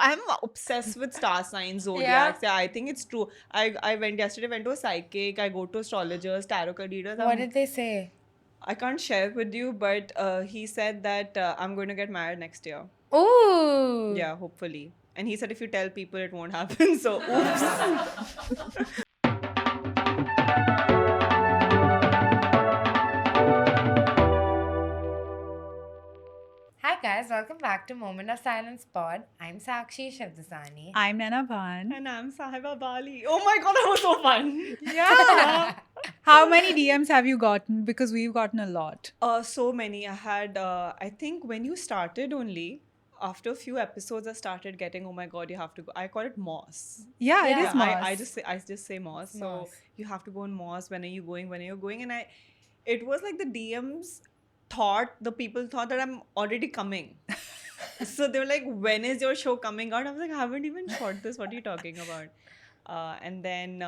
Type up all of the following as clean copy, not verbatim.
I'm obsessed with star signs, zodiacs. Yeah, I think it's true. I went to a psychic. I go to astrologers, tarot card readers. What did they say? I can't share with you, but he said that I'm going to get married next year. Ooh. Yeah, hopefully. And he said if you tell people, it won't happen. So, oops. Hi guys, welcome back to Moment of Silence Pod. I'm Sakshi Shabdasani. I'm Nana Bhan. And I'm Sahiba Bali. Oh my god, that was so fun. Yeah. How many DMs have you gotten? Because we've gotten a lot. So many. I had, I think when you started only, after a few episodes, I started getting, oh my god, you have to go. I call it Moss. Yeah, it Yeah, is Moss. I just say Moss. So Moss. you have to go on Moss. When are you going? When are you going? And it was like the DMs the people thought that I'm already coming. So they were like, when is your show coming out? I was like, I haven't even shot this. What are you talking about? And then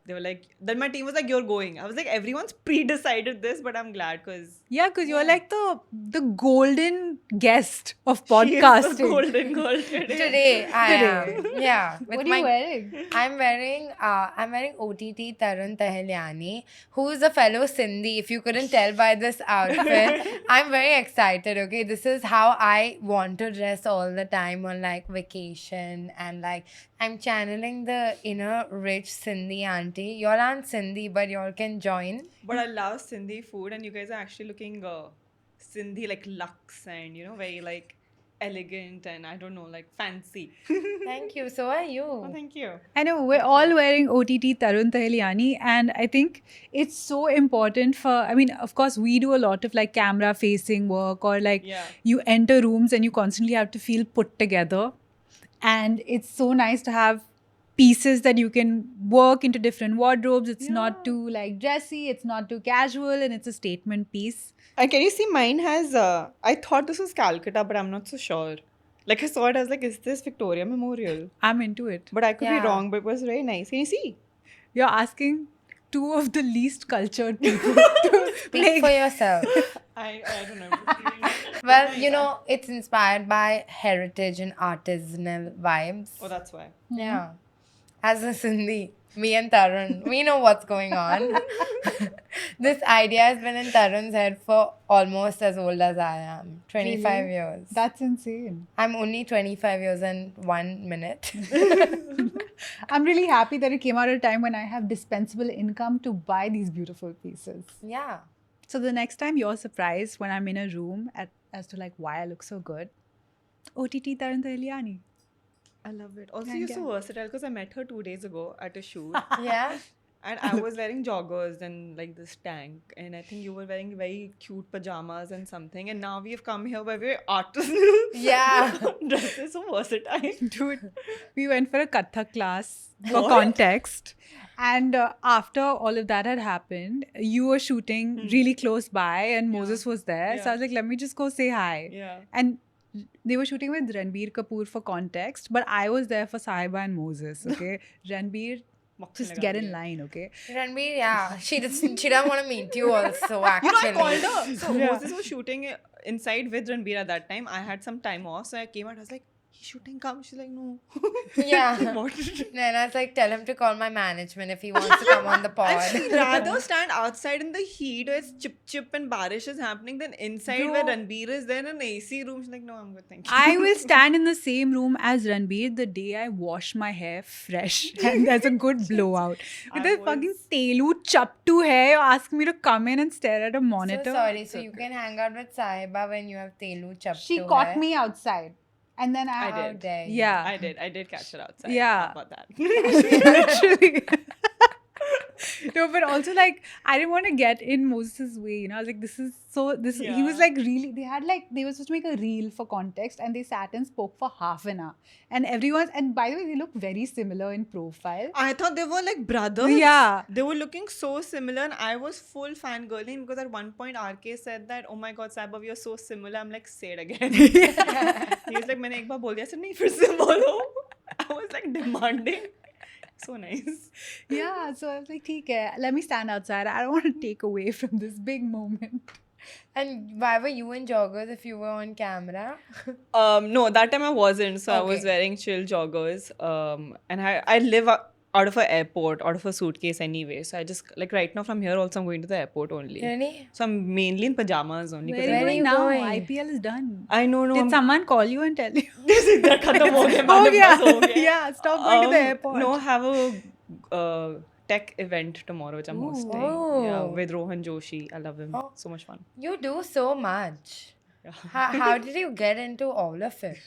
they were like, then my team was like, you're going. I was like, everyone's pre-decided this, but I'm glad because Yeah, because you're like the golden guest of she is the podcasting. golden girl today. Today I am. Yeah. With What are you wearing? I'm wearing OTT Tarun Tahiliani, who is a fellow Sindhi. If you couldn't tell by this outfit, I'm very excited. Okay, this is how I want to dress all the time on like vacation, and like I'm channeling the inner rich Sindhi auntie. Y'all aren't Sindhi, but y'all can join. But I love Sindhi food, and you guys are actually looking Sindhi like luxe and very like elegant and I don't know, like fancy. Thank you. So are you. Oh, thank you. I know we're all wearing OTT Tarun Tahiliani, and I think it's so important I mean, of course, we do a lot of like camera facing work, or like Yeah. you enter rooms and you constantly have to feel put together. And it's so nice to have pieces that you can work into different wardrobes. It's not too like dressy, it's not too casual, and it's a statement piece. And can you see mine has, I thought this was Calcutta, but I'm not so sure. Like I saw it, I was like, is this Victoria Memorial? I'm into it. But I could be Yeah. wrong, but it was very nice. Can you see? You're asking two of the least cultured people to Speak for yourself. I don't know. Well, you know, it's inspired by heritage and artisanal vibes. Oh, that's why. Yeah. As a Sindhi, me and Tarun, we know what's going on. This idea has been in Tarun's head for almost as old as I am. 25 Really? years. That's insane. I'm only 25 years and 1 minute. I'm really happy that it came out at a time when I have dispensable income to buy these beautiful pieces. Yeah. So the next time you're surprised when I'm in a room as to like why I look so good, OTT Tarun Tahiliani. I love it. Also, Thank you're you. so versatile because I met her 2 days ago at a shoot. Yeah. And I was wearing joggers and like this tank. And I think you were wearing very cute pajamas and something. And now we've come here where we're artisanal. Yeah. Dresses so versatile. Dude, we went for a Kathak class for What? context. And after all of that had happened, you were shooting really close by and Moses was there. So I was like, let me just go say hi. Yeah. And they were shooting with Ranbir Kapoor for context, but I was there for Sahiba and Moses, okay? Ranbir, just get in line, okay? Ranbir, yeah. She doesn't want to meet you also, actually. You know, I called her. So Yeah. Moses was shooting inside with Ranbir at that time. I had some time off. So I came out. I was like, he's shooting, come. She's like, no. Yeah. What? Then I was like, tell him to call my management if he wants to come on the And pod. she'd rather stand outside in the heat where it's chip and barish is happening than inside where Bro. Ranbir is there in an AC room. She's like, no, I'm good, thank you. I will stand in the same room as Ranbir the day I wash my hair fresh and there's a good blowout. With I a fucking was- Telu chaptu hair, you're asking me to come in and stare at a monitor. So sorry. So you can hang out with Sahiba when you have Telu Chaptu. She caught me outside. And then I How did. dare you. Yeah. I did catch her outside. Yeah. How about that? Literally. No, but also like I didn't want to get in Moses' way, you know. I was like, this is so he was Yeah. like really they were supposed to make a reel for context and they sat and spoke for half an hour. And by the way, they look very similar in profile. I thought they were like brothers. Yeah. They were looking so similar and I was full fangirling because at one point RK said that, oh my god, Saibab, you're so similar. I'm like, say it again. He was like, मैंने एक बार बोल दिया, I said, नहीं फिर से बोलो. I was like demanding. So nice. Yeah, so I was like, ठीक है, let me stand outside. I don't want to take away from this big moment. And why were you in joggers if you were on camera? No, that time I wasn't. So I was Okay. wearing chill joggers. And I live out of an airport, out of a suitcase anyway. So I just, like right now from here also I'm going to the airport only. Really? So I'm mainly in pajamas only. Where are you Where are going you now? going? IPL is done. I know, no. Did someone call you and tell you? खत्म हो गया, हो madam, गया. बस हो गया. Yeah, stop going to the airport. No, have a tech event tomorrow which I'm hosting. Yeah, Oh. with Rohan Joshi. I love him. Oh. So much fun. You do so much. Yeah. How did you get into all of it?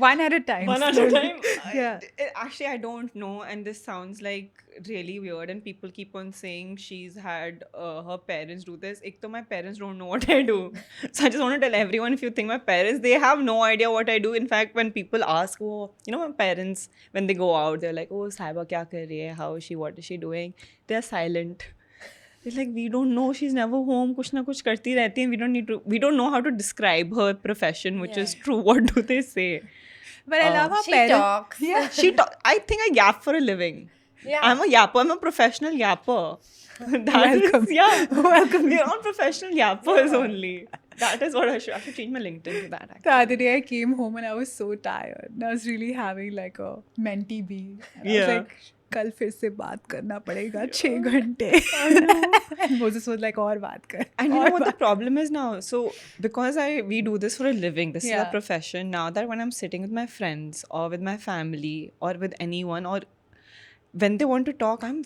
One at a time. One at a slowly. time. Yeah. Actually, I don't know, and this sounds like really weird. And people keep on saying she's had her parents do this. Ek to my parents don't know what I do, so I just want to tell everyone: if you think my parents, they have no idea what I do. In fact, when people ask, oh, you know, my parents when they go out, they're like, oh, Saiba kya kar rahi hai? How is she? What is she doing? They're silent. It's like we don't know. She's never home. कुछ ना कुछ करती रहती है. We don't know how to describe her profession, which is true. What do they say? But I love how She parents. talks. Yeah. I think I yap for a living. Yeah. I'm a yapper. I'm a professional yapper. Welcome. Yeah. Welcome. We're all professional yappers only. That is what I should change my LinkedIn to that. The other day I came home and I was so tired. And I was really having like a mentee bee. And I was Yeah. like, कल फिर से बात करना पड़ेगा 6 घंटे. And Moses was like, और बात कर. And you know और what the बात. problem is now? So because we do this for a living, this is Yeah. our profession. Now that when I'm sitting with my friends or with my family or with anyone, or when they want to talk, I'm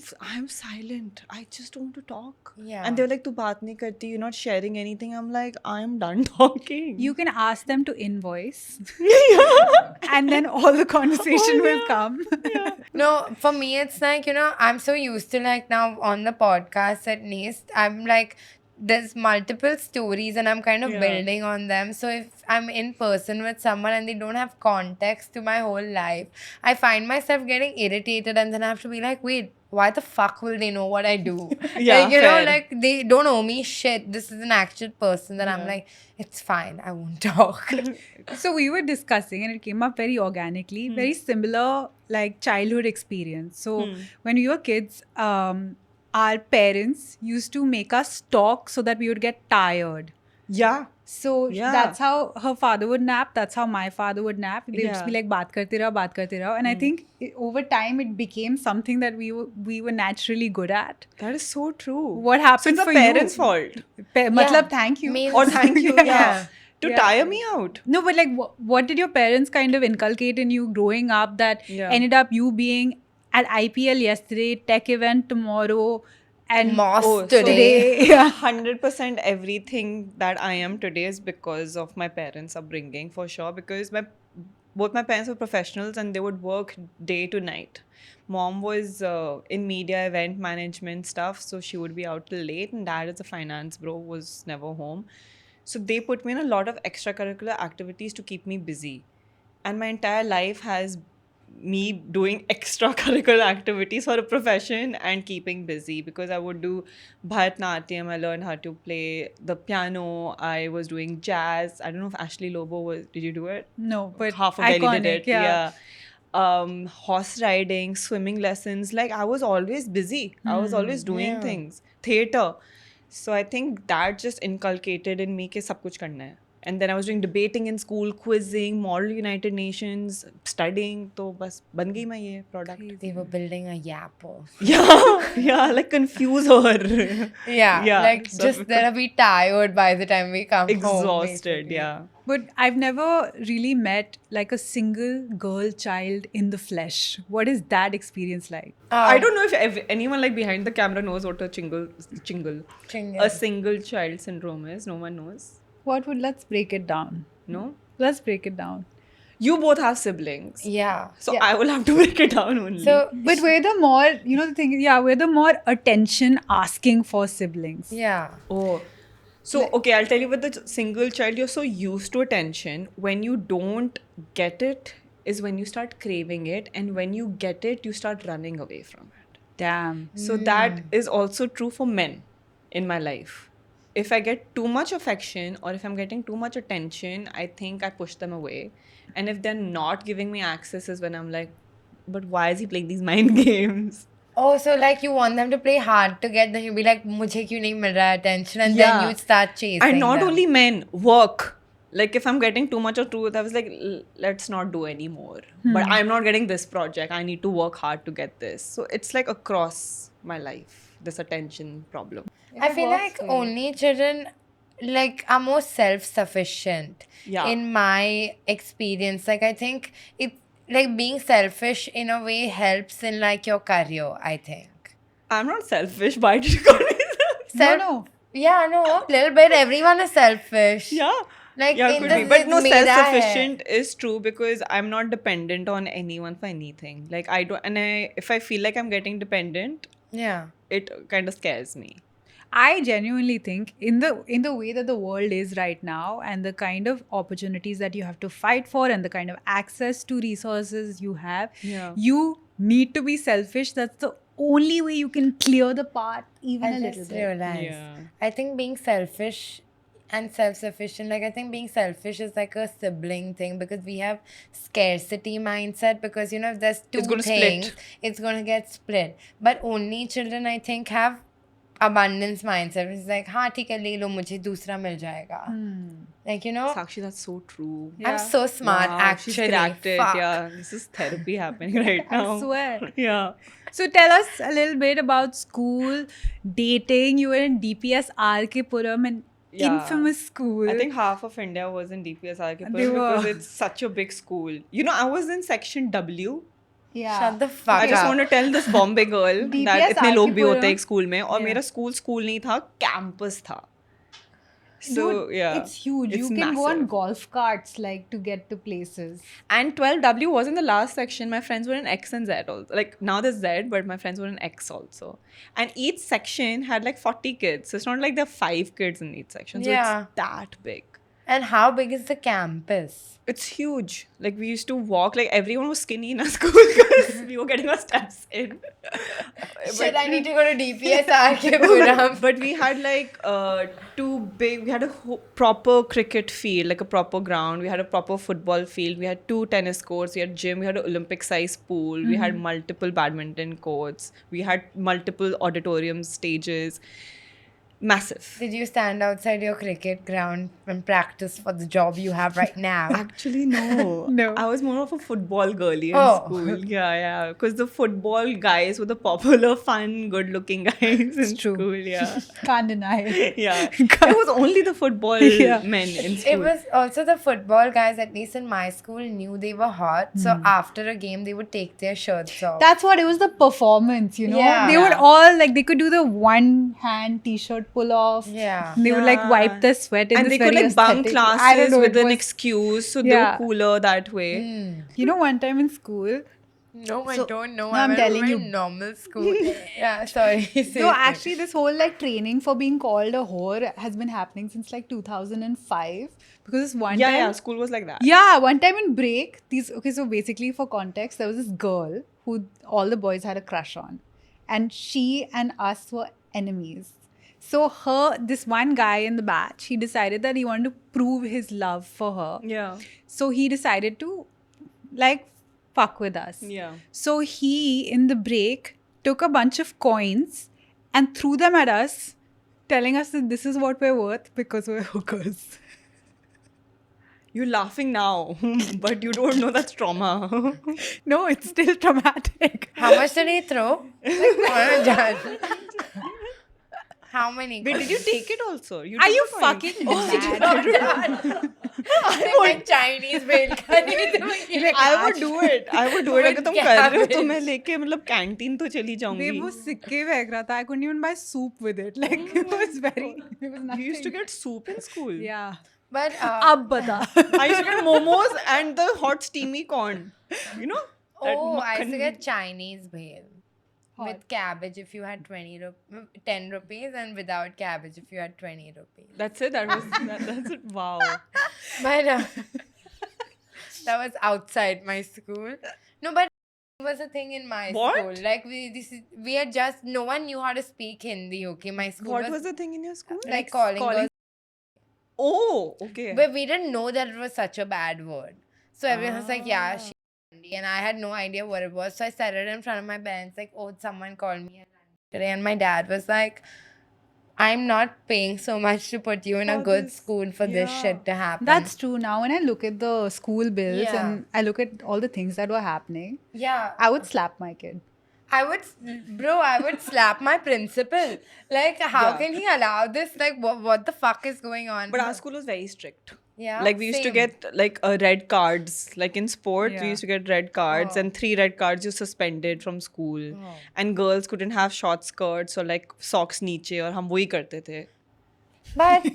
silent. I just don't want to talk. Yeah. And they're like, "Tu baat nahi karti. You're not sharing anything." I'm like, I'm done talking. You can ask them to invoice. yeah. And then all the conversation will yeah. come. No, for me, it's like, you know, I'm so used to like now on the podcast at least, I'm like, there's multiple stories and I'm kind of Yeah. building on them. So if I'm in person with someone and they don't have context to my whole life, I find myself getting irritated and then I have to be like, wait, why the fuck will they know what I do? Yeah, like, you know, fair. like they don't owe me shit. This is an actual person that I'm Yeah. like, it's fine. I won't talk. So we were discussing and it came up very organically, very similar like childhood experience. So when we were kids, our parents used to make us talk so that we would get tired. Yeah. So Yeah. that's how her father would nap. That's how my father would nap. They would just be Yeah. like, baat karte raho. And I think over time it became something that we were naturally good at. That is so true. What happened So it's for the parents' you? fault. Matlab, thank you. Means- Or thank you. Yeah. yeah. To Yeah. tire me out. No, but like, what did your parents kind of inculcate in you growing up that Yeah. ended up you being at IPL yesterday, tech event tomorrow, and Moss Oh, so today. Yeah. 100% everything that I am today is because of my parents' upbringing, for sure. Because both my parents were professionals and they would work day to night. Mom was in media, event management stuff, so she would be out till late, and dad is a finance bro, was never home. So they put me in a lot of extracurricular activities to keep me busy. And my entire life has me doing extracurricular activities for a profession and keeping busy, because I would do Bharatanatyam, I learned how to play the piano, I was doing jazz. I don't know if Ashley Lobo did you do it? No, but Half of iconic, Delhi did it. yeah. Horse riding, swimming lessons. Like I was always busy. I was always doing yeah. things. Theater. So I think that just inculcated in me कि सब कुछ करना है. And then I was doing debating in school, quizzing, Model United Nations, studying. तो बस बन गई मैं ये product. They were building a yapper. Yeah, like confuse her. Yeah, Yeah, like so just they'll be tired by the time we come home. Exhausted, basically. yeah. But I've never really met like a single girl child in the flesh. What is that experience like? I don't know if anyone like behind the camera knows what a chingle, Chingle. a single child syndrome is. No one knows. Let's break it down. No? Let's break it down. You both have siblings. Yeah. So Yeah. I will have to break it down only. So But we're the more, the thing is, we're the more attention asking for siblings. yeah. Oh. So, okay, I'll tell you with the single child, you're so used to attention. When you don't get it is when you start craving it. And when you get it, you start running away from it. Damn. So that is also true for men in my life. If I get too much affection or if I'm getting too much attention, I think I push them away. And if they're not giving me access is when I'm like, but why is he playing these mind games? Oh, so like you want them to play hard to get, then you'll be like, "Mujhe kyun nahi mil raha attention," and Yeah. then you'd start chasing And not them. only men, work. Like if I'm getting too much of truth, I was like, let's not do any more. But I'm not getting this project. I need to work hard to get this. So it's like across my life, this attention problem. I feel like only children like are more self-sufficient Yeah. in my experience. Like I think it like being selfish in a way helps in like your career, I think. I'm not selfish. Why did you call me selfish? No. Yeah, no, a little bit. Everyone is selfish. Yeah. Like Yeah, in could the be. But no, mera hai. self-sufficient is true because I'm not dependent on anyone for anything. Like I don't, and if I feel like I'm getting dependent, Yeah. it kind of scares me. I genuinely think in the way that the world is right now and the kind of opportunities that you have to fight for and the kind of access to resources you have, Yeah. you need to be selfish. That's the only way you can clear the path even I a little just bit. realized. Yeah. I think being selfish and self-sufficient, like I think being selfish is like a sibling thing because we have scarcity mindset because you know if there's two gonna split. things, it's gonna get split. But only children I think have abundance mindset. It's like, हाँ ठीक है ले लो मुझे दूसरा मिल जाएगा. Like you know, Sakshi, that's so true. Yeah. I'm so smart Wow, actually. she's cracked it. Fuck. Yeah, this is therapy happening right now. I swear. Yeah. So tell us a little bit about school, dating. You were in DPS RK Puram, an Yeah. infamous school. I think half of India was in DPS Arkhipur They because were. it's such a big school. You know, I was in section W. yeah. Shut the fuck I just up. want to tell this Bombay girl that DPS इतने लोग भी होते हैं Arkipuram. एक school में और Yeah. मेरा school नहीं था कैंपस था. So Dude, yeah, it's huge. it's you can go on massive. golf carts like to get to places. And 12W wasn't the last section. My friends were in X and Z also. Like now there's Z, but my friends were in X also. And each section had like 40 kids. So it's not like there are 5 kids in each section. So Yeah. it's that big. And how big is the campus? It's huge. Like we used to walk. Like everyone was skinny in our school because we were getting our steps in. Shit, I need to go to DPS RK Puram. But we had like two big. We had a proper cricket field, like a proper ground. We had a proper football field. We had 2 tennis courts. We had gym. We had an Olympic-sized pool. We had multiple badminton courts. We had multiple auditoriums, stages. Massive. Did you stand outside your cricket ground and practice for the job you have right now? Actually, no. No. I was more of a football girly in Oh. school. Yeah. Because the football guys were the popular, fun, good-looking guys in true. school. Yeah. Can't deny it. Yeah. It was only the football Yeah. men in school. It was also the football guys, at least in my school, knew they were hot. So after a game, they would take their shirts off. That's what it was, the performance, you know. Yeah. They would all like they could do the one hand t-shirt pull off. Yeah. They would like Yeah. wipe the sweat in And this they could very like bunk aesthetic- I don't classes know, with it an was- excuse, so they Yeah. were cooler that way. You know, one time in school, No, I So- don't know. No, I'm I went to telling my you. normal school. Yeah, sorry. Say no, it. actually, this whole like training for being called a whore has been happening since like 2005 because this one Yeah, time. yeah, school was like that. Yeah, one time in break, so basically for context, there was this girl who all the boys had a crush on, and she and us were enemies. So this one guy in the batch, he decided that he wanted to prove his love for her. Yeah. So he decided to like fuck with us. Yeah. So he, in the break, took a bunch of coins and threw them at us, telling us that this is what we're worth because we're hookers. You're laughing now, but you don't know that's trauma. No, it's still traumatic. How much did he throw? Like, what a judge. How many? Wait, did you take it also? Are took you the coin? fucking Oh, mad? like Chinese भेलखानी I would do it. I would do it. With अगर तुम कर रहे हो तो cabbage. मैं लेके मतलब canteen तो चली Babe, जाऊंगी. वो सिक्के फेंक रहा था. I couldn't even buy soup with it. Like, it was very, it was nothing. You used to get soup in school. Yeah. But Ab bata. I used to get momos and the hot steamy corn. You know? That oh, I used to makhan- get Chinese bhel. Hot. With cabbage if you had 10 rupees and without cabbage if you had 20 rupees. That's it. That's it. Wow. But that was outside my school. No, but it was a thing in my What? school. Like we had just no one knew how to speak Hindi. Okay, my school What was the thing in your school? like calling girls, Oh, okay. but we didn't know that it was such a bad word. So everyone was like, yeah, she and I had no idea what it was. So I said it in front of my parents, like, oh, someone called me today. And my dad was like, I'm not paying so much to put you in a For good this, school for this yeah. shit to happen. That's true. Now, when I look at the school bills Yeah. and I look at all the things that were happening, yeah. I would slap my kid. I would slap my principal. Like, how Yeah. can he allow this? Like, what the fuck is going on? But our school was very strict. yeah, Like we used to same. get like red cards. Like in sport, we Yeah. used to get red cards, Oh. and 3 red cards you suspended from school. Oh. And girls couldn't have short skirts or like socks niche, और हम वही करते थे. But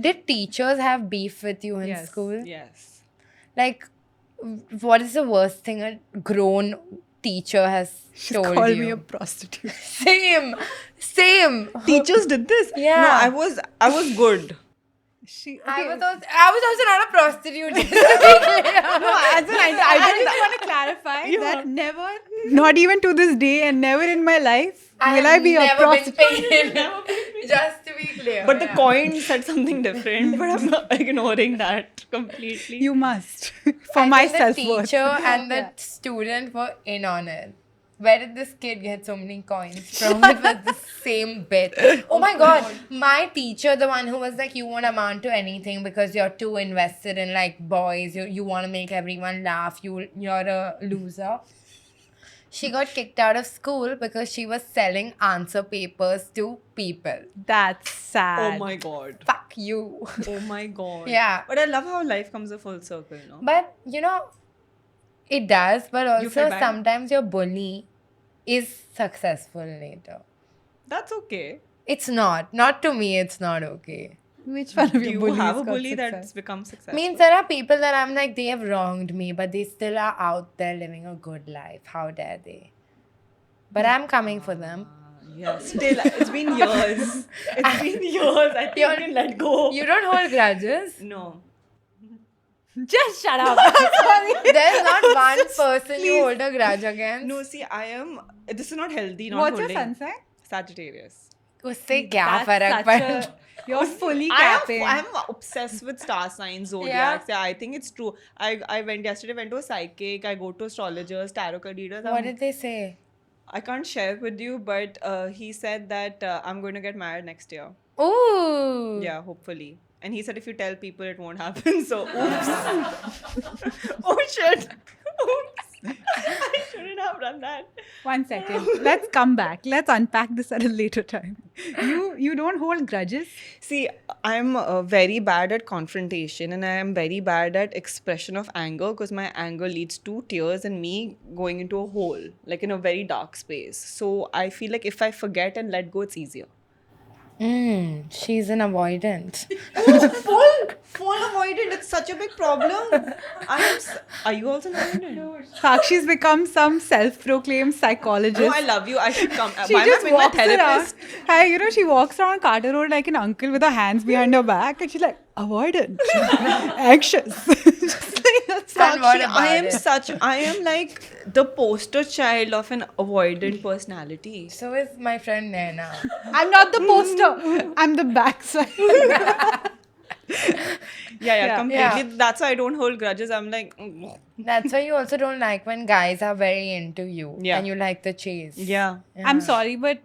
did teachers have beef with you in Yes. school? Yes. Like, what is the worst thing a grown teacher has told Call you? me a prostitute. Same. Teachers did this. Yeah. No, I was good. I was also not a prostitute. just to be clear. No, I just want to clarify that never, not even to this day, and never in my life will I have be a never been prostitute. paid. Just to be clear. But the yeah. coin said something different. But I'm not ignoring that completely. You must for my I think self the worth. teacher and the student were in on it. Where did this kid get so many coins from? It was the same bit. Oh my god. My teacher, the one who was like, you won't amount to anything because you're too invested in like boys. You want to make everyone laugh. You're a loser. She got kicked out of school because she was selling answer papers to people. That's sad. Oh my god. Fuck you. Oh my god. Yeah. But I love how life comes a full circle, no? But it does, but You feel also bad? sometimes your bully is successful later. That's okay. It's not. Not to me, it's not okay. Which one of Do your you bullies have a got bully success? that's become successful? Means there are people that I'm like, they have wronged me, but they still are out there living a good life. How dare they? But I'm coming for them. Yeah, still, it's been years. It's been years. I think you can let go. You don't hold grudges? No. Just shut up. There's not one person you hold a grudge against. No, see, this is not healthy, not What's your holding. sun sign? Sagittarius. उससे क्या That's फर्क such पड़ता? You're fully capping. I'm obsessed with star signs, zodiacs. Yeah, I think it's true. I went to a psychic. I go to astrologers, tarot card readers. What did they say? I can't share with you, but he said that I'm going to get married next year. Ooh. Yeah, hopefully. And he said if you tell people, it won't happen. So, oops. Oh shit. Oops. I shouldn't have done that. 1 second. Let's come back. Let's unpack this at a later time. You don't hold grudges? See, I'm very bad at confrontation and I am very bad at expression of anger because my anger leads to tears and me going into a hole, like in a very dark space. So I feel like if I forget and let go, it's easier. She's an avoidant. Full avoidant. It's such a big problem. Are you also an avoidant? Sakshi's become some self-proclaimed psychologist. No, I love you. I should come. She Why am I just being my walks therapist? around. Hi, she walks around Carter Road like an uncle with her hands behind her back, and she's like avoidant, anxious. Just like, that's And what Sakshi, about it? I am like the poster child of an avoidant personality. So is my friend Naina. I'm not the poster. I'm the backside. Yeah, completely. Yeah. That's why I don't hold grudges. I'm like, That's why you also don't like when guys are very into you Yeah. and you like the chase. yeah. I'm sorry, but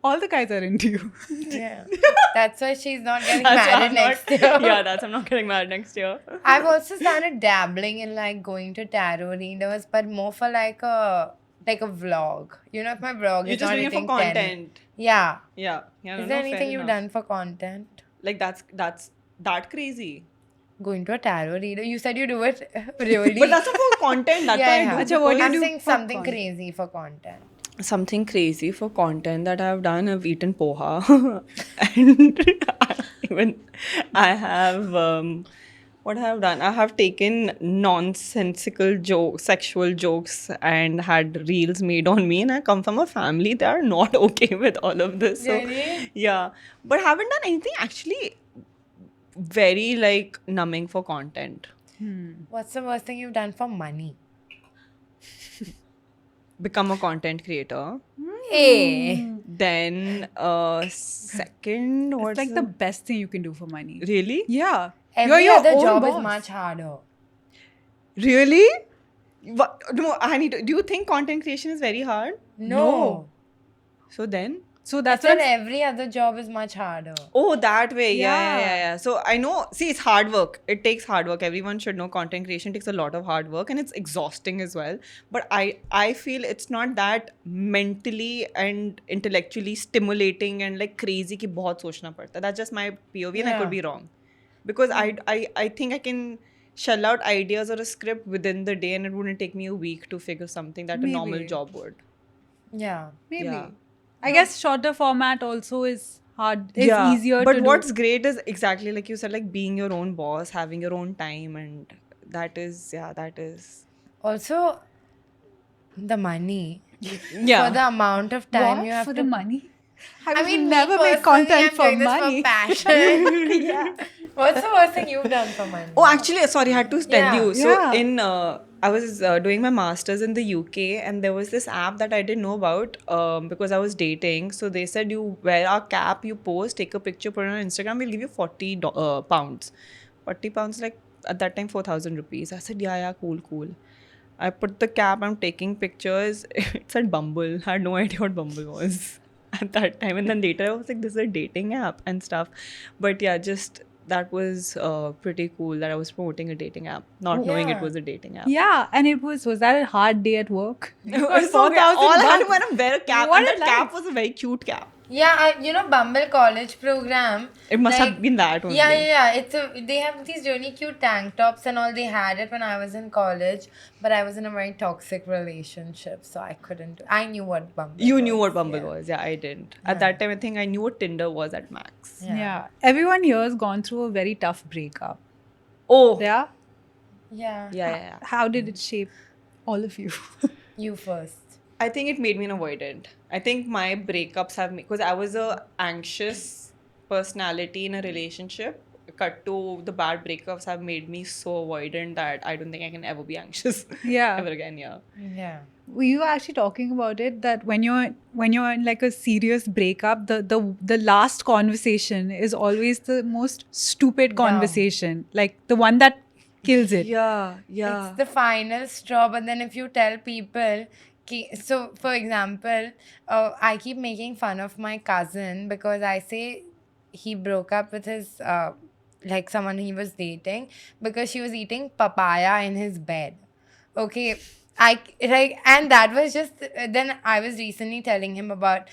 all the guys are into you. Yeah. That's why she's not getting That's why married I'm next not, year. Yeah, I'm not getting married next year. I've also started dabbling in like going to tarot readers, but more for like a vlog. You know, if my vlog You're is just not doing it for hitting 10. content. Yeah. Yeah. No, Is there fair anything you've enough. done for content? Like that's that crazy. Going to a tarot reader? You said you do it really. But that's not for content. That's yeah, what I do. Acha, what do you I'm do saying for something content? crazy for content. Something crazy for content that I've done. I've eaten poha, and I have what I have done. I have taken nonsensical sexual jokes, and had reels made on me. And I come from a family that are not okay with all of this. So Really? yeah, but haven't done anything actually very like numbing for content. What's the worst thing you've done for money? Become a content creator. Hey. Then second, what's It's like the best thing you can do for money. really? Yeah. Every You're your other own job boss. is much harder. Really? What? No, I need to. Do you think content creation is very hard? No. So then? So I that's said what every other job is much harder. Oh, that way. Yeah. Yeah. So I know. See, it's hard work. It takes hard work. Everyone should know content creation takes a lot of hard work and it's exhausting as well. But I feel it's not that mentally and intellectually stimulating and like crazy कि बहुत सोचना पड़ता. That's just my POV and I could Yeah. be wrong. Because I think I can shell out ideas or a script within the day and it wouldn't take me a week to figure something that a normal Maybe. job would. Yeah. maybe. Yeah. I guess shorter format also is hard. It's Yeah, easier but to what's do. great is exactly like you said, like being your own boss, having your own time, and that is Also, the money. yeah. For the amount of time What? you have For to. the money? I mean, never me make personally, content I'm for doing this money. for passion. Yeah. What's the worst thing you've done for money? Oh, actually, sorry, I had to tell Yeah. you. So Yeah. in I was doing my masters in the UK, and there was this app that I didn't know about because I was dating. So they said you wear a cap, you post, take a picture, put it on Instagram, we'll give you £40. £40 like at that time 4,000 rupees. I said yeah, cool. I put the cap, I'm taking pictures. It said Bumble. I had no idea what Bumble was at that time. And then later I was like, this is a dating app and stuff. But yeah, just that was pretty cool that I was promoting a dating app, not knowing it Yeah. was a dating app. Yeah, and it was that a hard day at work? It was so good. All I had to wear a wear a cap, What and a that cap life. was a very cute cap. Yeah, Bumble college program. It must like- have been that only. Yeah. They have these really cute tank tops and all. They had it when I was in college, but I was in a very toxic relationship, so I couldn't. I knew what Bumble. You knew was, what Bumble yeah. was. Yeah, I didn't. At that time, I think I knew what Tinder was at max. Yeah. Everyone here has gone through a very tough breakup. Oh. Yeah? Yeah. How did it shape all of you? You first. I think it made me an avoidant. I think my breakups have made, because I was a anxious personality in a relationship. Cut to the bad breakups have made me so avoidant that I don't think I can ever be anxious Yeah. ever again. Yeah. Yeah. We were actually talking about it that when you're in like a serious breakup, the last conversation is always the most stupid Dumb. conversation. Like the one that kills it. Yeah. It's the final straw. But then if you tell people, so for example, I keep making fun of my cousin because I say he broke up with his like someone he was dating because she was eating papaya in his bed. Okay. And that was just then I was recently telling him about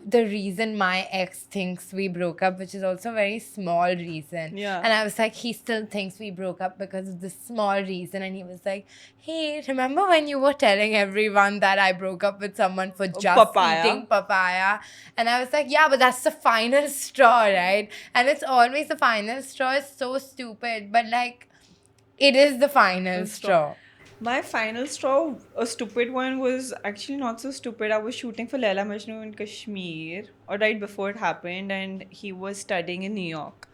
the reason my ex thinks we broke up, which is also a very small reason. Yeah. And I was like, he still thinks we broke up because of this small reason. And he was like, hey, remember when you were telling everyone that I broke up with someone for just Papaya. eating papaya? And I was like, yeah, but that's the final straw, right? And it's always the final straw is so stupid, but like it is the final straw. My final straw, a stupid one, was actually not so stupid. I was shooting for Laila Majnu in Kashmir, or right before it happened, and he was studying in New York.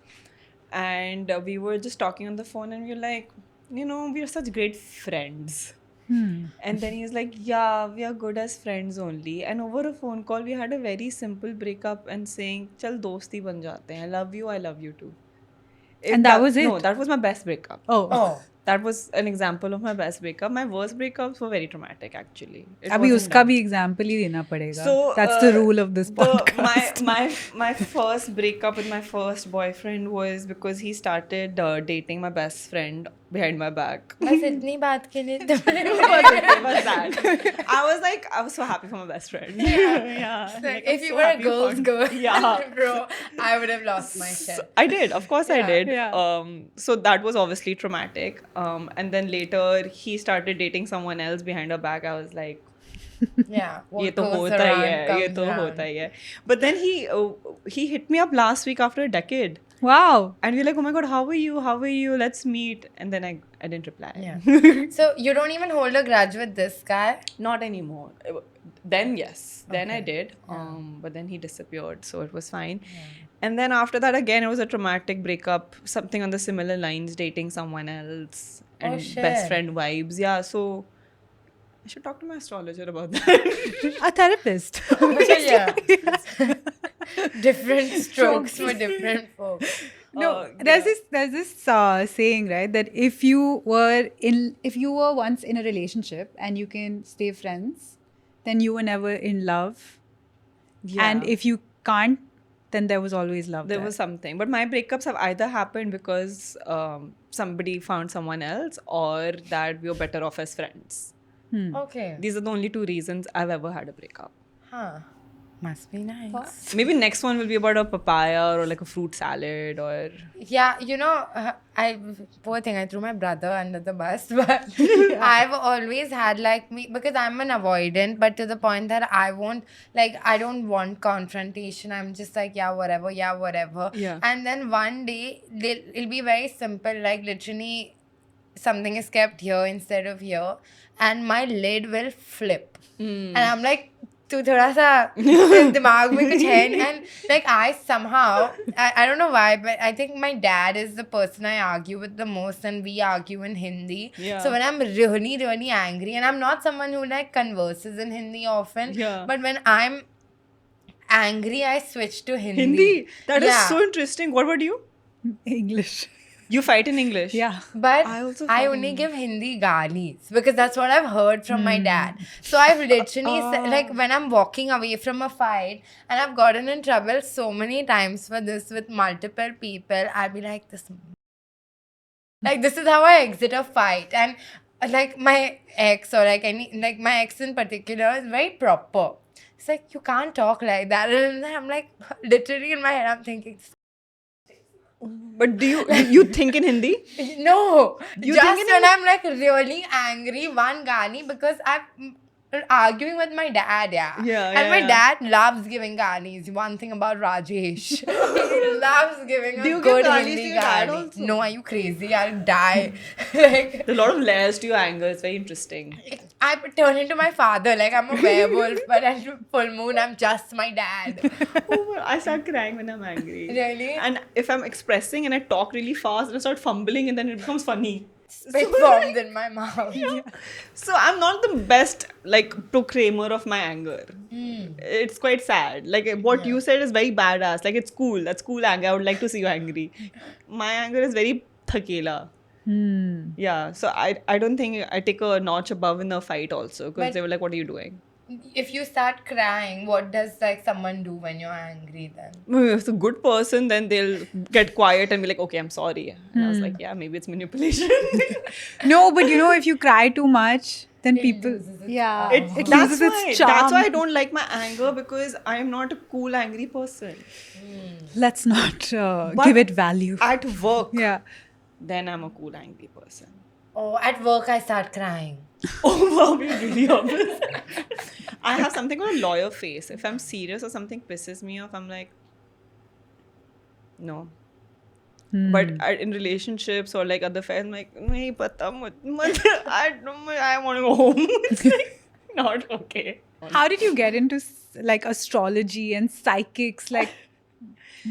And we were just talking on the phone, and we were like, we are such great friends. And then he was like, yeah, we are good as friends only. And over a phone call, we had a very simple breakup and saying, chal dosti ban jate hain. I love you too. And that was it? No, that was my best breakup. Oh. That was an example of my best breakup. My worst breakups were very traumatic, actually. It अभी wasn't उसका done. भी example ही देना पड़ेगा. So, That's the rule of this podcast. My first breakup with my first boyfriend was because he started dating my best friend behind my back. बस इतनी बात के लिए It was that. I was so happy for my best friend. Yeah. Like, I'm if you so were a happy for girl's him. girl, Yeah. bro, I would have lost my shit. I did, of course I Yeah. did. Yeah. So that was obviously traumatic. And then later he started dating someone else behind her back. I was like, Yeah. ये What तो goes होता ही around है, ये comes तो around. होता ही है. But then he hit me up last week after a decade. Wow. And we're like, oh my god, how are you? Let's meet. And then I didn't reply. Yeah. So you don't even hold a grudge with this guy? Not anymore. Then yes. Then I Okay. did. But then he disappeared, so it was fine. And then after that again it was a traumatic breakup, something on the similar lines, dating someone else and best shit. friend vibes. Yeah, so I should talk to my astrologer about that. A therapist. Yeah. Different strokes for different folks. No, there's this saying, right, that if you were once in a relationship and you can stay friends, then you were never in love. Yeah. And if you can't, then there was always love. There was something. But my breakups have either happened because somebody found someone else, or that we were better off as friends. Okay. These are the only two reasons I've ever had a breakup. Huh. Must be nice. Maybe next one will be about a papaya or like a fruit salad or... Yeah, you know, poor thing, I threw my brother under the bus, but I've always had like me, because I'm an avoidant, but to the point that I don't want confrontation. I'm just like, yeah, whatever. Yeah. And then one day, it'll be very simple, like literally something is kept here instead of here, and my lid will flip. And I'm like, तू थोड़ा सा दिमाग में कुछ है, and like I don't know why, but I think my dad is the person I argue with the most, and we argue in Hindi. Yeah. So when I'm really, really angry, and I'm not someone who like converses in Hindi often, Yeah. but when I'm angry, I switch to Hindi. Hindi? That is Yeah. so interesting. What about you? English. You fight in English? Yeah. But I also I find- only give Hindi galis because that's what I've heard from my dad. So I've literally said, like when I'm walking away from a fight, and I've gotten in trouble so many times for this with multiple people, I'll be like, this is how I exit a fight. And like my ex, or like my ex in particular, is very proper. It's like, you can't talk like that. And then I'm like, literally in my head, I'm thinking, But do you think in Hindi? no, You just think in when I'm like really angry, one gali, because I'm arguing with my dad, Yeah, and my yeah. dad loves giving galis. One thing about Rajesh, he loves giving Do a you good give galis Hindi to your dad gali. also? No, are you crazy? I'll die. Like, There's a lot of layers to your anger. It's very interesting. I turn into my father. Like I'm a werewolf, but at full moon, I'm just my dad. Oh, I start crying when I'm angry. Really? And if I'm expressing and I talk really fast and I start fumbling, and then it becomes funny. Spit forms in my mouth. So I'm not the best like proclaimer of my anger. It's quite sad. Like what you said is very badass. Like it's cool. That's cool anger. I would like to see you angry. My anger is very thakela. Yeah. So I don't think I take a notch above in a fight also, because But- they were like, "What are you doing?" If you start crying, what does like someone do when you're angry then? If it's a good person, then they'll get quiet and be like, "Okay, I'm sorry." And I was like, "Yeah, maybe it's manipulation." No, but you know, if you cry too much, then people, loses its yeah, power. it loses its charm. That's why I don't like my anger, because I am not a cool angry person. Let's not But- give it value. At work, Yeah. then I'm a cool angry person. Oh, at work I start crying. Oh wow, you're really obvious. I have something called a lawyer face. If I'm serious or something pisses me off, I'm like, no. But in relationships or like other affairs, I'm like, nahi pata, I want to go home. It's like not okay. How did you get into like astrology and psychics? Like,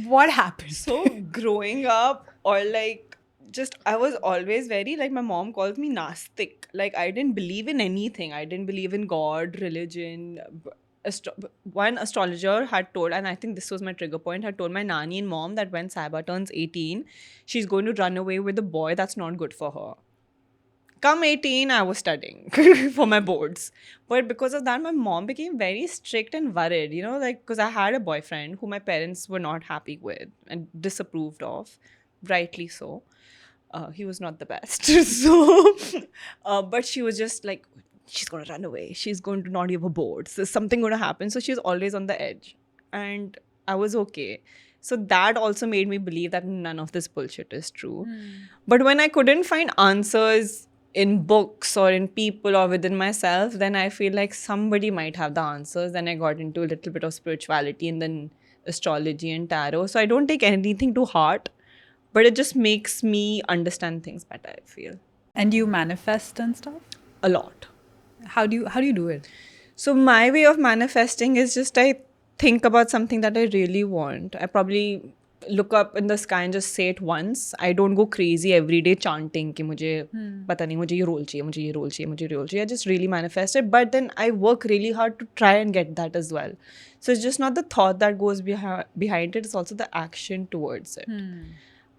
what happened? So growing up, or like just I was always very like, my mom calls me Nastik. Like I didn't believe in anything. I didn't believe in God, religion. One astrologer had told, and I think this was my trigger point, had told my nanny and mom that when Saiba turns 18, she's going to run away with a boy that's not good for her. Come 18, I was studying for my boards. But because of that, my mom became very strict and worried, you know, like, because I had a boyfriend who my parents were not happy with and disapproved of, rightly so. He was not the best. So, but she was just like, she's going to run away. She's going to not give her boards. There's something going to happen. So she was always on the edge. And I was okay. So that also made me believe that none of this bullshit is true. But when I couldn't find answers in books or in people or within myself, then I feel like somebody might have the answers. Then I got into a little bit of spirituality and then astrology and tarot. So I don't take anything to heart, but it just makes me understand things better, I feel. And you manifest and stuff? A lot. How do you do it? So my way of manifesting is just I think about something that I really want. I probably look up in the sky and just say it once. I don't go crazy every day chanting कि मुझे पता नहीं मुझे ये role चाहिए, मुझे ये role चाहिए, मुझे ये role चाहिए. I just really manifest it, but then I work really hard to try and get that as well. So it's just not the thought that goes behind it, it's also the action towards it.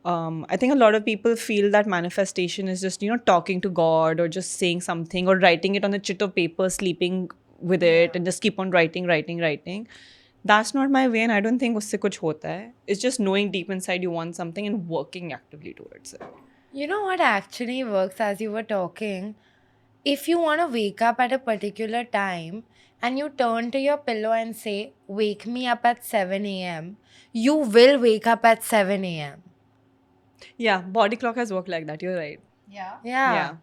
I think a lot of people feel that manifestation is just, talking to God or just saying something or writing it on a chit of paper, sleeping with it and just keep on writing. That's not my way, and I don't think usse kuch hota hai. It's just knowing deep inside you want something and working actively towards it. You know what actually works as you were talking? If you want to wake up at a particular time and you turn to your pillow and say, wake me up at 7 a.m., you will wake up at 7 a.m. Yeah, body clock has worked like that. You're right. Yeah.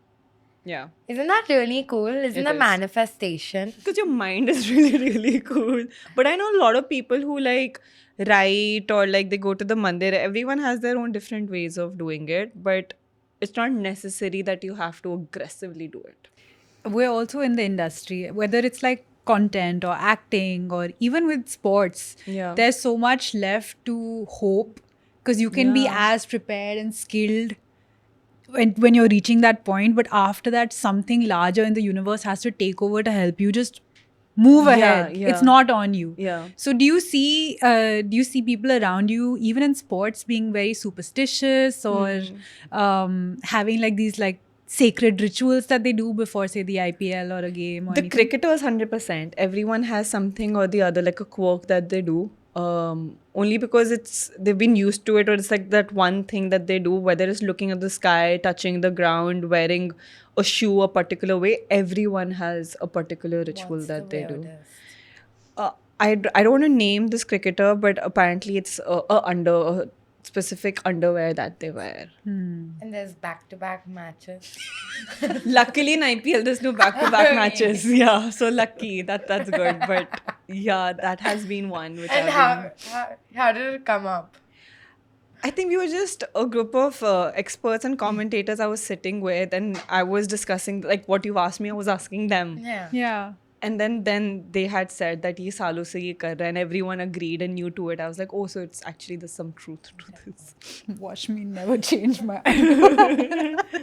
Yeah. Isn't that really cool? Isn't It a is. manifestation? Because your mind is really cool. But I know a lot of people who like write or like they go to the mandir. Everyone has their own different ways of doing it, but it's not necessary that you have to aggressively do it. We're also in the industry, whether it's like content or acting or even with sports. Yeah. There's so much left to hope because you can be Yeah. as prepared and skilled when you're reaching that point, but after that, something larger in the universe has to take over to help you just move ahead. yeah. It's not on you. Yeah. So do you see people around you, even in sports, being very superstitious or having like these like sacred rituals that they do before, say, the IPL or a game or The anything? cricketers, 100%. Everyone has something or the other, like a quirk that they do. Only because they've been used to it, or it's like that one thing that they do, whether it's looking at the sky, touching the ground, wearing a shoe a particular way. Everyone has a particular ritual What's that the they do. weirdest? I don't want to name this cricketer, but apparently it's a specific underwear that they wear. And there's back-to-back matches. Luckily in IPL there's no back-to-back matches. Yeah, so lucky that's good. But yeah, that has been one which And I've been. how did it come up? I think we were just a group of experts and commentators I was sitting with, and I was discussing like what you've asked me. I was asking them. Yeah. Yeah. And then they had said that ye saalon se ye kar raha hai, and everyone agreed and knew to it. I was like, oh, so it's actually there's some truth to this. Watch me never change my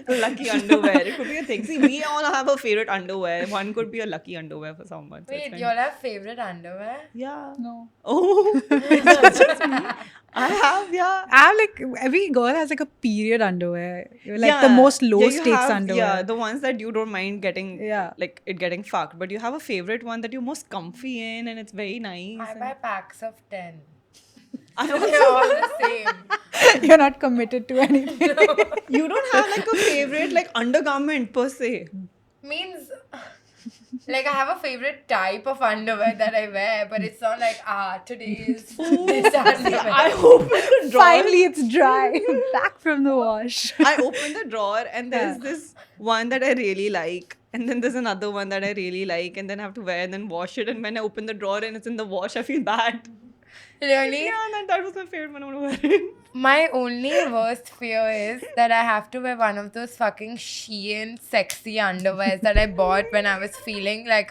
Lucky underwear. It could be a thing. See, we all have a favorite underwear. One could be a lucky underwear for someone. So it's Wait, fine. you all have favorite underwear? Yeah. No. Oh, it's just me. I have, yeah. I have like every girl has like a period underwear, like Yeah. the most low you stakes have- underwear. Yeah, the ones that you don't mind getting, Yeah. like it getting fucked. But you have a favorite one that you're most comfy in, and it's very nice. I and- buy packs of 10. I They're also, all the same. You're not committed to anything. you don't have like a favorite like undergarment per se. Means, like, I have a favorite type of underwear that I wear, but it's not like, today is this underwear. I open the drawer. Finally, it's dry. Back from the wash. I open the drawer and there's Yeah. this one that I really like. And then there's another one that I really like. And then I have to wear and then wash it. And when I open the drawer and it's in the wash, I feel bad. Really? Yeah, that was my favorite one. I want to wear it. My only worst fear is that I have to wear one of those fucking Shein sexy underwears that I bought when I was feeling like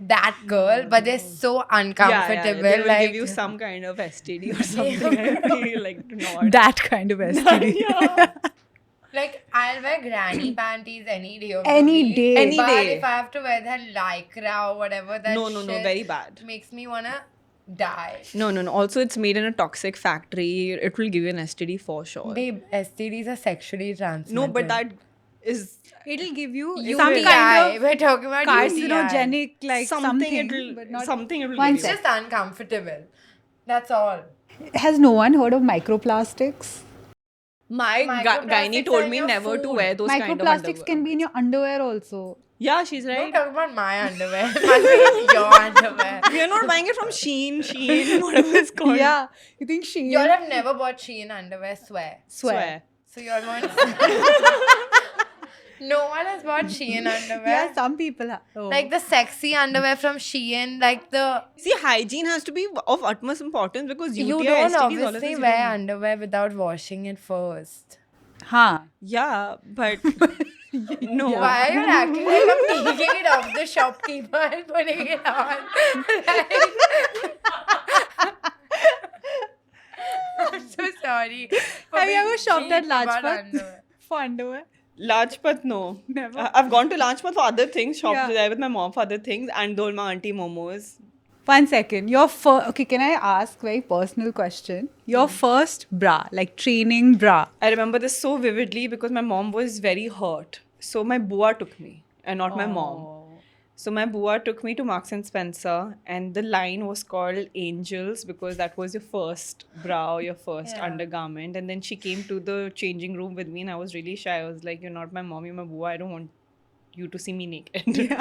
that girl, but they're so uncomfortable. They will like, give you some kind of STD or something. I feel like not. That kind of STD. Yeah. like, I'll wear granny panties any day of the Any week, day. Any but day. if I have to wear that lycra or whatever that No, shit very bad. makes me wanna die. No. Also, it's made in a toxic factory. It will give you an STD for sure. Babe, STDs are sexually transmitted. No, but that is It'll give you UTI. some kind of We're talking about UTI. carcinogenic, like something. it but not will one give It's you. just uncomfortable. That's all. Has no one heard of microplastics? My Microplastics gynae are told in me your never to food. wear those kind of Microplastics underwear. can be in your underwear also. Yeah, she's Don't right. talk about my underwear. It's your underwear. We are not buying it from Shein, whatever it's called. Yeah. You think she Y'all have never bought Shein underwear, swear. swear. So you're going No one has bought Shein underwear. Yeah, some people have. Oh. Like the sexy underwear from Shein, like the... See, hygiene has to be of utmost importance because UTI, You don't STDs, all of obviously this, you wear don't- underwear without washing it first. Huh. Yeah, but no. Why are you acting like I'm taking it off the shopkeeper and putting it on? I'm so sorry. for Have you being ever shopped at cheap about Lajpat underwear. for underwear? Lajpat, no. Never. I've gone to Lajpat for other things, shopped Yeah. there with my mom for other things, and Dolma Auntie Momos. 1 second. Your first. Okay, can I ask very personal question? Your first bra, like training bra. I remember this so vividly because my mom was very hurt. So my bua took me and not my mom. So my bua took me to Marks and Spencer, and the line was called Angels because that was your first bra or your first undergarment. And then she came to the changing room with me, and I was really shy. I was like, "You're not my mom, you're my bua. I don't want you to see me naked."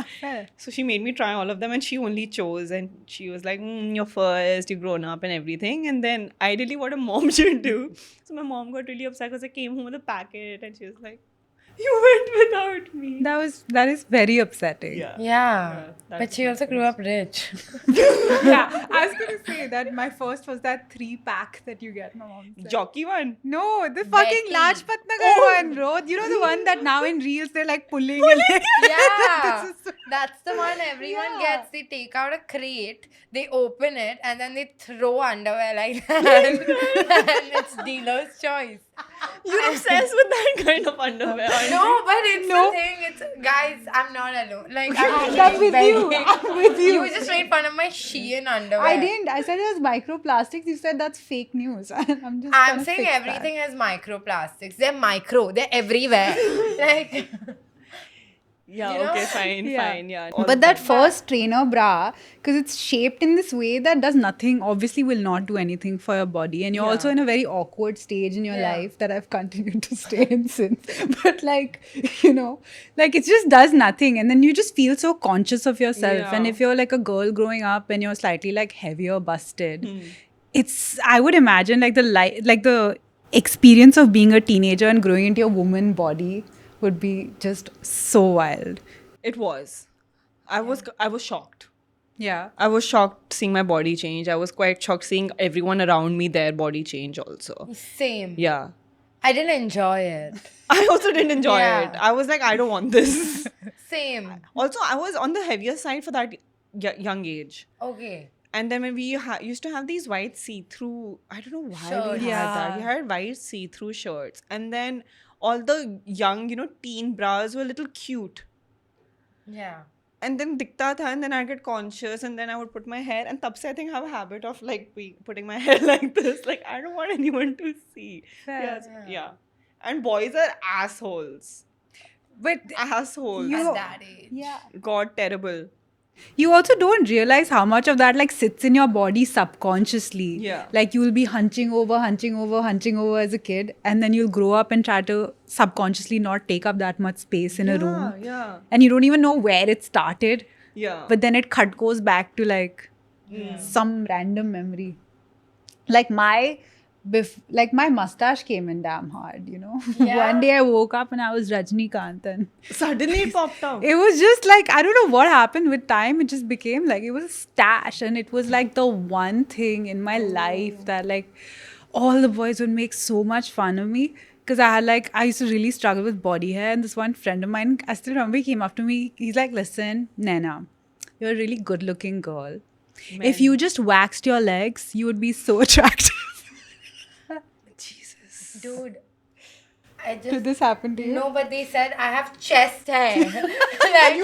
So she made me try all of them, and she only chose. And she was like, "You're first. You've grown up and everything." And then ideally, what a mom should do. So my mom got really upset because I came home with a packet, and she was like, "You went without me." That is very upsetting. Yeah. But she also grew up rich. Yeah, I was gonna say that my first was that 3-pack that you get. My mom said. Jockey one. No, the fucking Betty. Lajpat Nagar one, bro. You know the one that now in reels they're like pulling. And like, Yeah. This is so- That's the one everyone Yeah. gets. They take out a crate, they open it, and then they throw underwear like that. And it's dealer's choice. You're obsessed with that kind of underwear. aren't No, you? but it's No. the thing. It's guys, I'm not alone. Like I'm with you. I'm with you. You just made fun of my Shein underwear. I didn't. I said it was microplastics. You said that's fake news. I'm just. I'm gonna saying fix that. everything has microplastics. They're micro. They're everywhere. Like Yeah, You know? okay, fine, Yeah. fine, yeah. But that first trainer bra, because it's shaped in this way that does nothing, obviously will not do anything for your body. And you're also in a very awkward stage in your Yeah. life that I've continued to stay in since. But like, you know, like it just does nothing. And then you just feel so conscious of yourself. Yeah. And if you're like a girl growing up and you're slightly like heavier busted, it's, I would imagine like the experience of being a teenager and growing into your woman body would be just so wild. It was. I was shocked. Yeah. I was shocked seeing my body change. I was quite shocked seeing everyone around me, their body change also. same. Yeah. I didn't enjoy it. I also didn't enjoy Yeah. it. I was like, I don't want this. Same. Also, I was on the heavier side for that young age. Okay. And then when we used to have these white see-through, I don't know why Shirts. we had that. We Yeah. had white see-through shirts. And then all the young, teen bras were a little cute. Yeah. And then dikta tha, and then I'd get conscious, and then I would put my hair. And tabse I think I have a habit of like putting my hair like this. Like, I don't want anyone to see. Yes, yeah. And boys are assholes. But Assholes. You- At that age. yeah. God, terrible. You also don't realize how much of that like sits in your body subconsciously. Yeah. Like you'll be hunching over as a kid, and then you'll grow up and try to subconsciously not take up that much space in a room. Yeah. And you don't even know where it started. Yeah. But then it goes back to like some random memory. Like my mustache came in damn hard, you know. Yeah. One day I woke up and I was Rajnikant, and Suddenly it popped out. it was just like, I don't know what happened with time. It just became like, it was a stash, and it was like the one thing in my life that like all the boys would make so much fun of me. Because I used to really struggle with body hair. And this one friend of mine, I still remember, he came up to me. He's like, listen, Naina, you're a really good looking girl. If you just waxed your legs, you would be so attractive. Jesus. Dude. I Did just this happen to you? No, but they said I have chest hair. Like,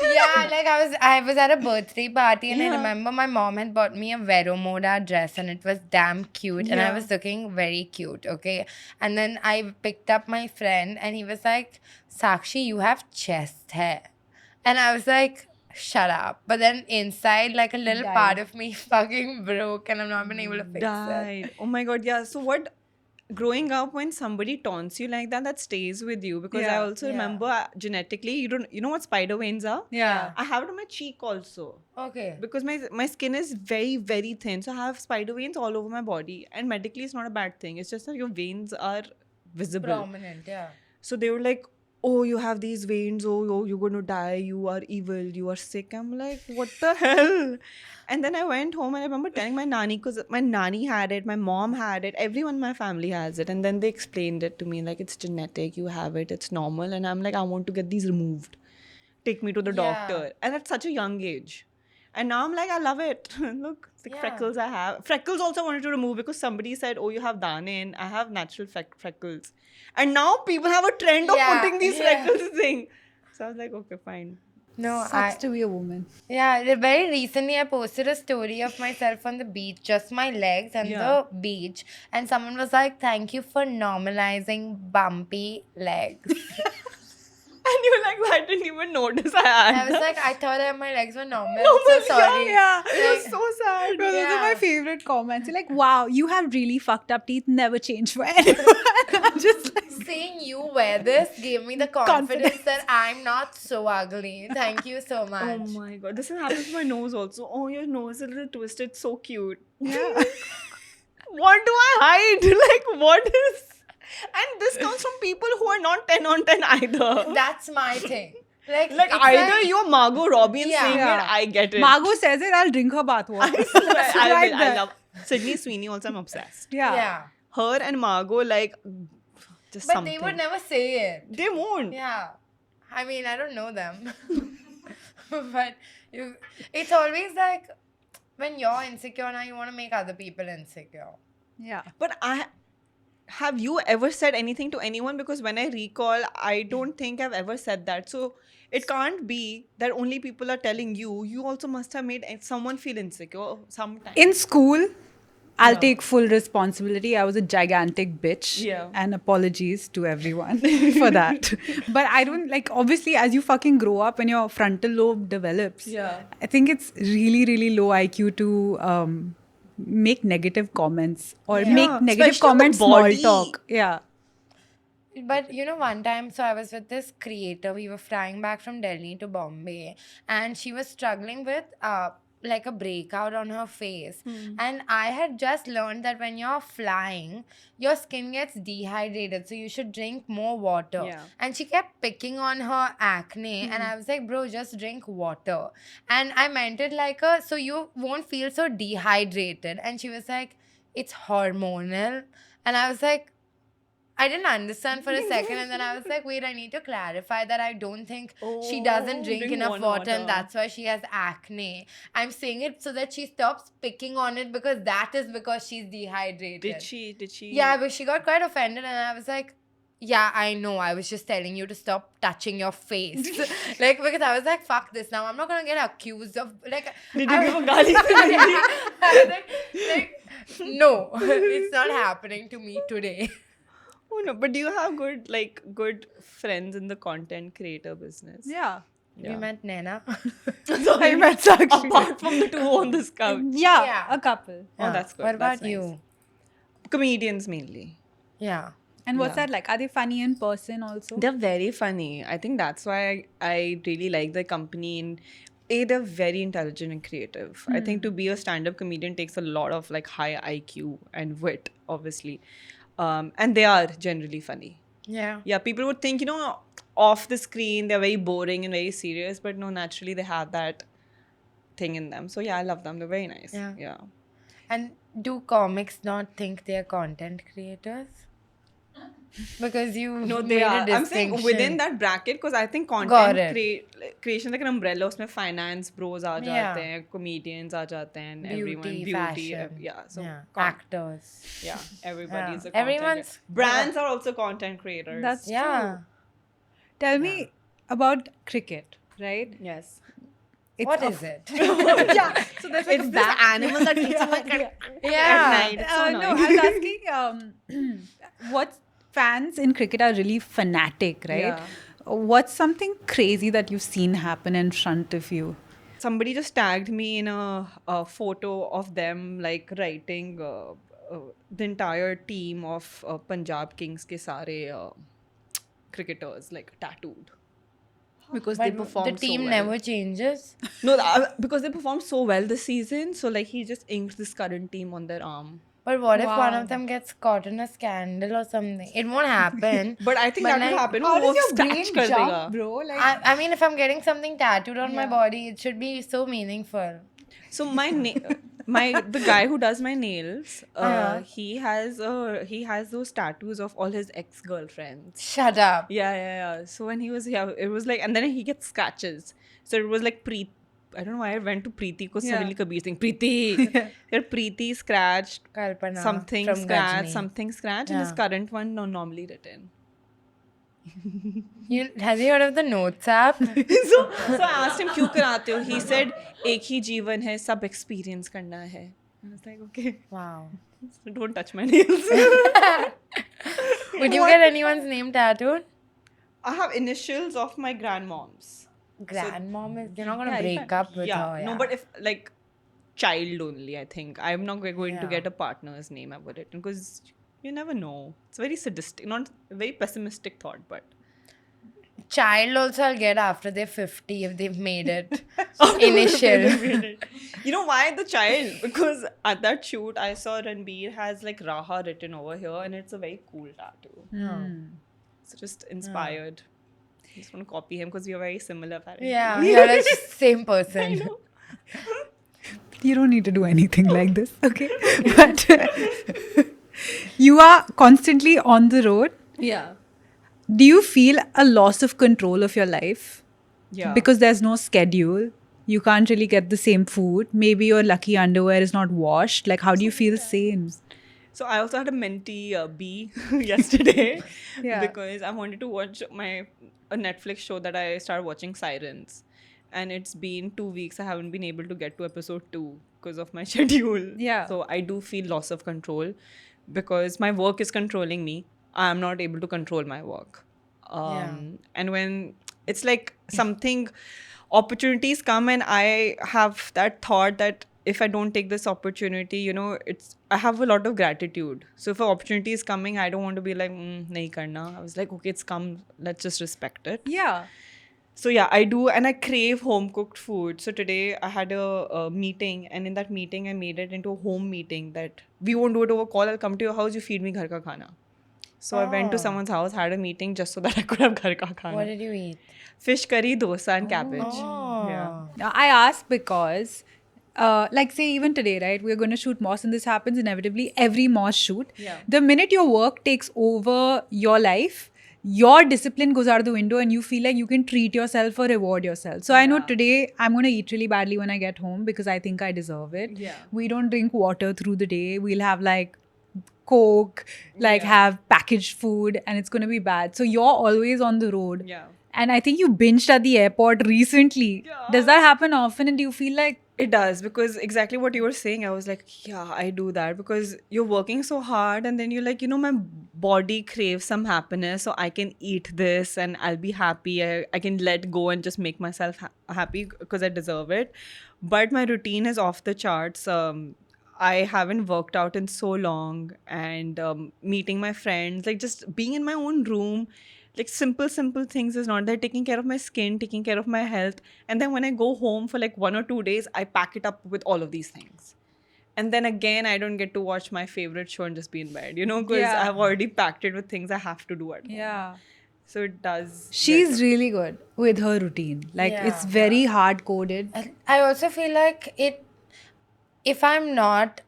yeah, like I was at a birthday party and I remember my mom had bought me a Vero Moda dress and it was damn cute and I was looking very cute, okay? And then I picked up my friend and he was like, Sakshi, you have chest hair. And I was like, shut up. But then inside, like a little part of me fucking broke and I've not been able to fix it. Died. Oh my God. Yeah. So what? Growing up, when somebody taunts you like that, that stays with you. Because I Yeah. also remember genetically, you know what spider veins are? Yeah. I have it on my cheek also. Okay. Because my skin is very, very thin. So I have spider veins all over my body. And medically, it's not a bad thing. It's just that your veins are visible. Prominent, yeah. So they were like, oh, you have these veins. Oh, you're going to die. You are evil. You are sick. I'm like, what the hell? And then I went home and I remember telling my nanny, because my nanny had it, my mom had it, everyone in my family has it. And then they explained it to me like, it's genetic. You have it. It's normal. And I'm like, I want to get these removed. Take me to the doctor. And at such a young age. And now I'm like, I love it. Look, the freckles I have. Freckles also wanted to remove because somebody said, oh, you have dane. I have natural freckles. And now people have a trend of putting these freckles thing. So I was like, okay, fine. No, Sucks to be a woman. yeah, very recently I posted a story of myself on the beach, just my legs and Yeah. the beach, and someone was like, "Thank you for normalizing bumpy legs." And you're like, I didn't even notice I had I was them. like, I thought that my legs were normal. No, I'm so but sorry. Yeah. It was Like, so sad. Bro, those are my Yeah. favorite comments. You're like, wow, you have really fucked up teeth, never change for anyone. I'm just like, seeing you wear this gave me the confidence that I'm not so ugly. Thank you so Oh much. my god, this has happened to my nose also. Oh, your nose is a little twisted, so cute. yeah. What do I hide? Like, what is. And this comes from people who are not 10 on 10 either. That's my thing. Like, Like, it's either like- you're Margot Robbie and Yeah. saying Yeah. it, I get it. Margot says it, I'll drink her bath water. I swear, I, Like will, I that. love Sydney Sweeney also, I'm obsessed. Yeah. Yeah. Her and Margot, like, just But something. they would never say it. They won't. Yeah. I mean, I don't know them. But it's always like when you're insecure now, you want to make other people insecure. Yeah. But have you ever said anything to anyone? Because when I recall, I don't think I've ever said that. So it can't be that only people are telling you. You also must have made someone feel insecure sometime. In school, I'll No. take full responsibility. I was a gigantic bitch. Yeah. And apologies to everyone for that. But I don't like, obviously, as you fucking grow up and your frontal lobe develops, Yeah. I think it's really, really low IQ to make negative comments or Yeah. make negative Especially on the comments, small body. talk. Yeah. But you know, one time, so I was with this creator. We were flying back from Delhi to Bombay, and she was struggling with like a breakout on her face. And I had just learned that when you're flying, your skin gets dehydrated, so you should drink more water. Yeah. And she kept picking on her acne, and I was like, bro, just drink water. And I meant it like so you won't feel so dehydrated. And she was like, it's hormonal. And I was like, I didn't understand for a second, and then I was like, wait, I need to clarify that I don't think she doesn't drink drink enough more water, and water. that's why she has acne. I'm saying it so that she stops picking on it, because that is because she's dehydrated. Did she? Did she? Yeah, but she got quite offended, and I was like, yeah, I know. I was just telling you to stop touching your face. Like, because I was like, fuck this now. I'm not going to get accused of, like... Did you I- give a gali? I was like, no, it's not happening to me today. Oh no, but do you have good friends in the content creator business? Yeah. You met Naina? I met Sakshi. Apart from the two on this couch. Yeah, Yeah. a couple. Oh, that's good. What about That's nice. you? Comedians mainly. Yeah. And what's Yeah. that like? Are they funny in person also? They're very funny. I think that's why I really like the company. And they're very intelligent and creative. I think to be a stand-up comedian takes a lot of like high IQ and wit, obviously. And they are generally funny. Yeah. Yeah, people would think, off the screen, they're very boring and very serious. But no, naturally, they have that thing in them. So yeah, I love them. They're very nice. Yeah. And do comics not think they're content creators? Because you No, made they a are. I'm saying distinction. within that bracket, because I think Got content it. creation like an umbrella. उसमें finance bros आ Yeah. जाते हैं, comedians आ जाते हैं, and everyone Beauty, beauty. fashion. Yeah, so yeah. con- Actors. yeah, everybody's Yeah. a content Everyone's- creator. Brands are also content creators. That's Yeah. true. Tell me about cricket, right? yes. It's What a- is it? yeah. So there's like It's a this bat animal that keeps on like Yeah. at night. It's so no, I annoying. was asking what fans in cricket are really fanatic, right? Yeah. What's something crazy that you've seen happen in front of you? Somebody just tagged me in a photo of them like writing the entire team of Punjab Kings ke sare cricketers like tattooed because they But performed the team so well. never changes. No, because they performed so well this season. So like he just inked this current team on their arm. But what if one Wow. of them gets caught in a scandal or something? It won't happen. But I think But that will like, happen. How वो does your scratch brain कर jump, देगा. bro? Like, I mean, if I'm getting something tattooed on my Yeah. body, it should be so meaningful. So the guy who does my nails, Uh-huh. he has those tattoos of all his ex-girlfriends. Shut up. Yeah. So when he was it was like, and then he gets scratches. So it was like I don't know why I went to Preeti because Yeah. suddenly Kabir Singh Preeti. Your Preeti scratched, Kalpana something from scratched, Ghajini. something scratched, and his Yeah. current one normally written. Has he heard of the Notes app? so I asked him क्यों कराते हो? He said एक ही जीवन है, सब experience करना है. I was like, okay, Wow. so don't touch my nails. Would you get anyone's name tattooed? I have initials of my grandmom's. Grandmom is. You're not gonna Yeah, break up with her. No, but if like child only, I think I'm not going to Yeah. get a partner's name ever written because you never know. It's very sadistic, not a very pessimistic thought, but Child also I'll get after they're 50 if they've made it. Initial. You know why the child? Because at that shoot, I saw Ranbir has like Raha written over here, and it's a very cool tattoo. So just inspired. I just want to copy him because we are very similar, apparently. Yeah, you're like same person. You don't need to do anything like this, okay? But you are constantly on the road. Yeah. Do you feel a loss of control of your life? Yeah. Because there's no schedule. You can't really get the same food. Maybe your lucky underwear is not washed. Like, how do you feel sane? So I also had a mentee B yesterday Yeah. because I wanted to watch a Netflix show that I started watching, Sirens, and it's been 2 weeks. I haven't been able to get to episode 2 because of my schedule. Yeah. So I do feel loss of control because my work is controlling me. I am not able to control my work. And when it's like something, opportunities come and I have that thought that if I don't take this opportunity, you know, I have a lot of gratitude. So if an opportunity is coming, I don't want to be like, nahi karna. I was like, okay, it's come. Let's just respect it. Yeah. So yeah, I do, and I crave home cooked food. So today I had a meeting, and in that meeting I made it into a home meeting that we won't do it over call. I'll come to your house, you feed me ghar ka khana. So I went to someone's house, had a meeting just so that I could have ghar ka khana. What did you eat? Fish curry, dosa, and cabbage. Oh. Yeah. Now, I ask because, like, say, even today, right, we're going to shoot Moss, and this happens inevitably every Moss shoot. Yeah. The minute your work takes over your life, your discipline goes out of the window and you feel like you can treat yourself or reward yourself. So I know today I'm going to eat really badly when I get home because I think I deserve it. Yeah. We don't drink water through the day. We'll have like Coke, like have packaged food, and it's going to be bad. So you're always on the road. Yeah. And I think you binged at the airport recently. Yeah. Does that happen often? And do you feel like, It does, because exactly what you were saying, I was like, yeah, I do that because you're working so hard and then you're like, you know, my body craves some happiness, so I can eat this and I'll be happy. I can let go and just make myself happy because I deserve it. But my routine is off the charts. I haven't worked out in so long, and meeting my friends, like just being in my own room, like simple things is not there. Taking care of my skin, taking care of my health, and then when I go home for like 1 or 2 days, I pack it up with all of these things, and then again I don't get to watch my favorite show and just be in bed, you know, because Yeah. I've already packed it with things I have to do at home. yeah. So it does. She's really good with her routine. Like, it's very hard coded. I also feel like if I'm not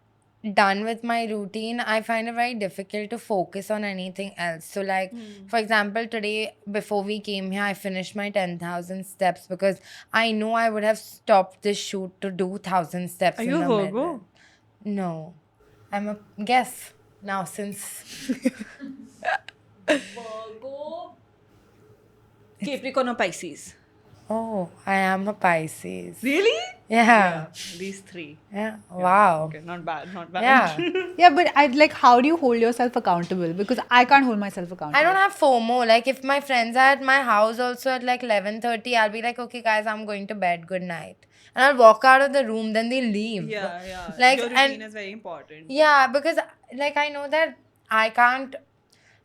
done with my routine, I find it very difficult to focus on anything else. So like, for example, today before we came here, I finished my 10,000 steps because I know I would have stopped this shoot to do 1,000 steps. Are in you a the Virgo? middle. No, I'm a guess now since Capricorn or Pisces? oh, I am a Pisces. Really? Yeah. These three. Yeah. Wow. Okay, not bad, not bad. Yeah. Yeah, but I'd like, how do you hold yourself accountable? Because I can't hold myself accountable. I don't have FOMO. Like if my friends are at my house also at like 11:30, I'll be like, okay guys, I'm going to bed. Good night. And I'll walk out of the room, then they leave. Yeah. Like, your and- routine is very important. Yeah, because like I know that I can't.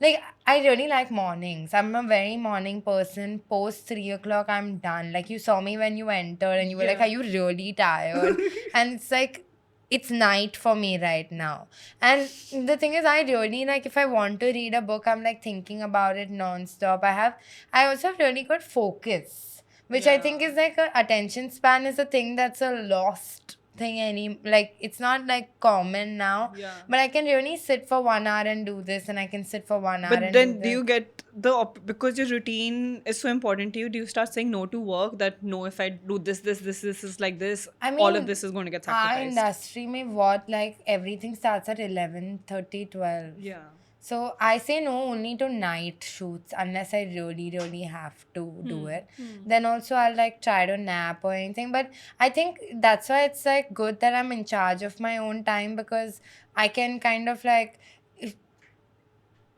Like I really like mornings. I'm a very morning person. Post 3 o'clock, I'm done. Like you saw me when you entered, and you were like, "Are you really tired?" And it's like, it's night for me right now. And the thing is, I really like if I want to read a book, I'm like thinking about it nonstop. I also have really good focus, which I think is like a attention span is a thing that's a lost thing like it's not like common now. Yeah. But I can really sit for 1 hour and do this, and I can sit for 1 hour But and then do do you get because your routine is so important to you, do you start saying no to work that no, if I do this is like this, I all mean, of this is going to get our sacrificed? industry mein what like everything starts at 11:30, 12. Yeah. So I say no only to night shoots unless I really, really have to do it. Then also I'll like try to nap or anything. But I think that's why it's like good that I'm in charge of my own time, because I can kind of like,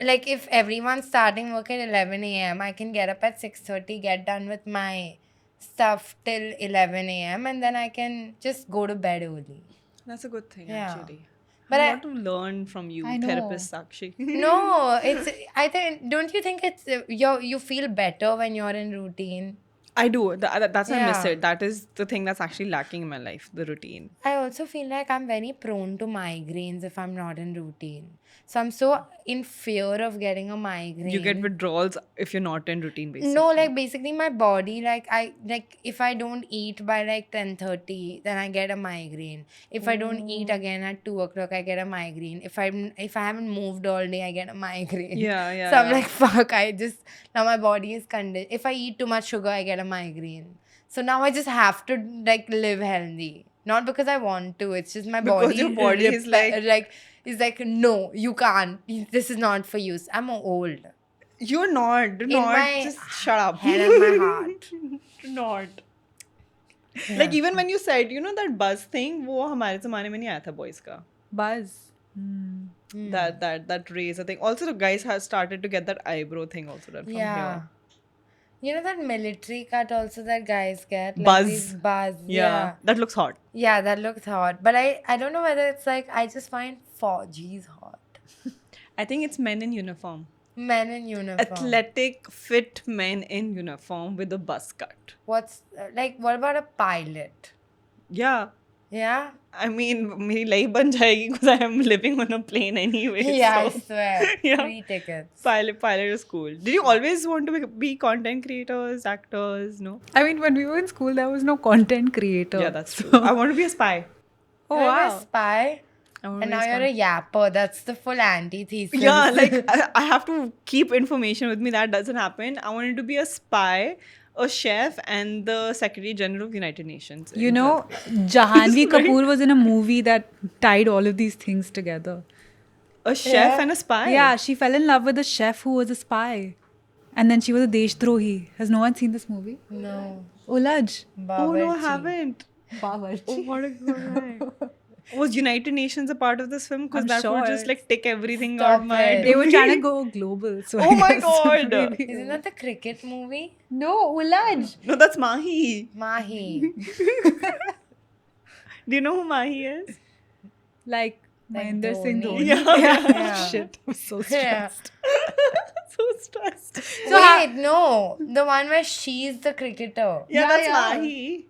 if everyone's starting work at 11 a.m., I can get up at 6:30, get done with my stuff till 11 a.m., and then I can just go to bed early. That's a good thing, Yeah. actually. But I I- want to learn from you, I know. therapist Sakshi. No, it's. I think. Don't you think it's you feel better when you're in routine? I do. That's why I miss Yeah. it. That is the thing that's actually lacking in my life, the routine. I also feel like I'm very prone to migraines if I'm not in routine. So I'm so in fear of getting a migraine. You get withdrawals if you're not in routine, basically. No, like basically my body, if I don't eat by like 10:30, then I get a migraine. If I don't eat again at 2 o'clock, I get a migraine. If I haven't moved all day, I get a migraine. Yeah. So I'm like, fuck, now my body is conditioned. If I eat too much sugar, I get a migraine. So now I just have to like live healthy. Not because I want to, it's just my Because body. your body is like- no, you can't. This is not for you. I'm old. You're not. Do In not. my Just shut up. head and my heart. Do not. Like even when you said, that buzz thing, वो हमारे ज़माने में नहीं आया था boys का. Buzz. That razor thing. Also, the guys have started to get that eyebrow thing also done from Yeah. here. You know that military cut also that guys get? Like Buzz. these buzz. Yeah. That looks hot. Yeah, that looks hot. But I don't know whether it's like, I just find 4Gs hot. I think it's men in uniform. Men in uniform. Athletic, fit men in uniform with a buzz cut. What about a pilot? Yeah. Yeah? I mean, मेरी life बन जाएगी because I am living on a plane anyway. Yeah, I so swear. Yeah. Free tickets. Pilot is cool. Did you always want to be content creators, actors? No. I mean, when we were in school, there was no content creator. Yeah, that's true. So- I want to be a spy. Oh, You're wow. a spy. I want And to now be you're a yapper. That's the full antithesis. Yeah, like I have to keep information with me. That doesn't happen. I wanted to be a spy, a chef, and the Secretary General of the United Nations. You know, Jahanvi Kapoor was in a movie that tied all of these things together. a chef Yeah. and a spy. Yeah, she fell in love with a chef who was a spy. And then she was a Deshdrohi. Has no one seen this movie? No. Ulaj. Oh no, I Bawarchi. haven't. Oh, what a good guy. Was United Nations a part of this film? Because I'm that would sure. just like tick everything Stop on my. it. They were trying to go global. So Oh I my guess God. maybe- Isn't that the cricket movie? No, Ulaj. No, that's Mahi. Mahi. Do you know who Mahi is? Like Mahendra Singh Dhoni. Dhoni. Yeah. Yeah. Shit, I'm so Yeah. stressed. So stressed. So wait, no. The one where she's the cricketer. Yeah, that's yeah. Mahi.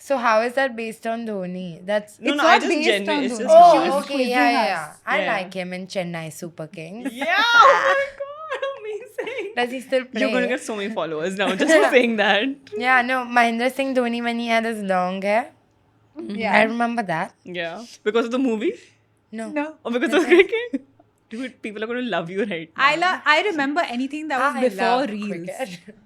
So how is that based on Dhoni? That's No, It's no, I not just based genuinely. on It's Dhoni. just She Oh, was okay, quizzing yeah. us. I Yeah. like him in Chennai Super Kings. Yeah. Oh my God, amazing. Does he still play? You're gonna get so many followers now just for saying that. Yeah, no, Mahendra Singh Dhoni when he had his long hair. Yeah. I remember that. Yeah. Because of the movie? No. No. Or because of cricket? Dude, people are gonna love you right now. I remember anything that was I before love Reels. cricket.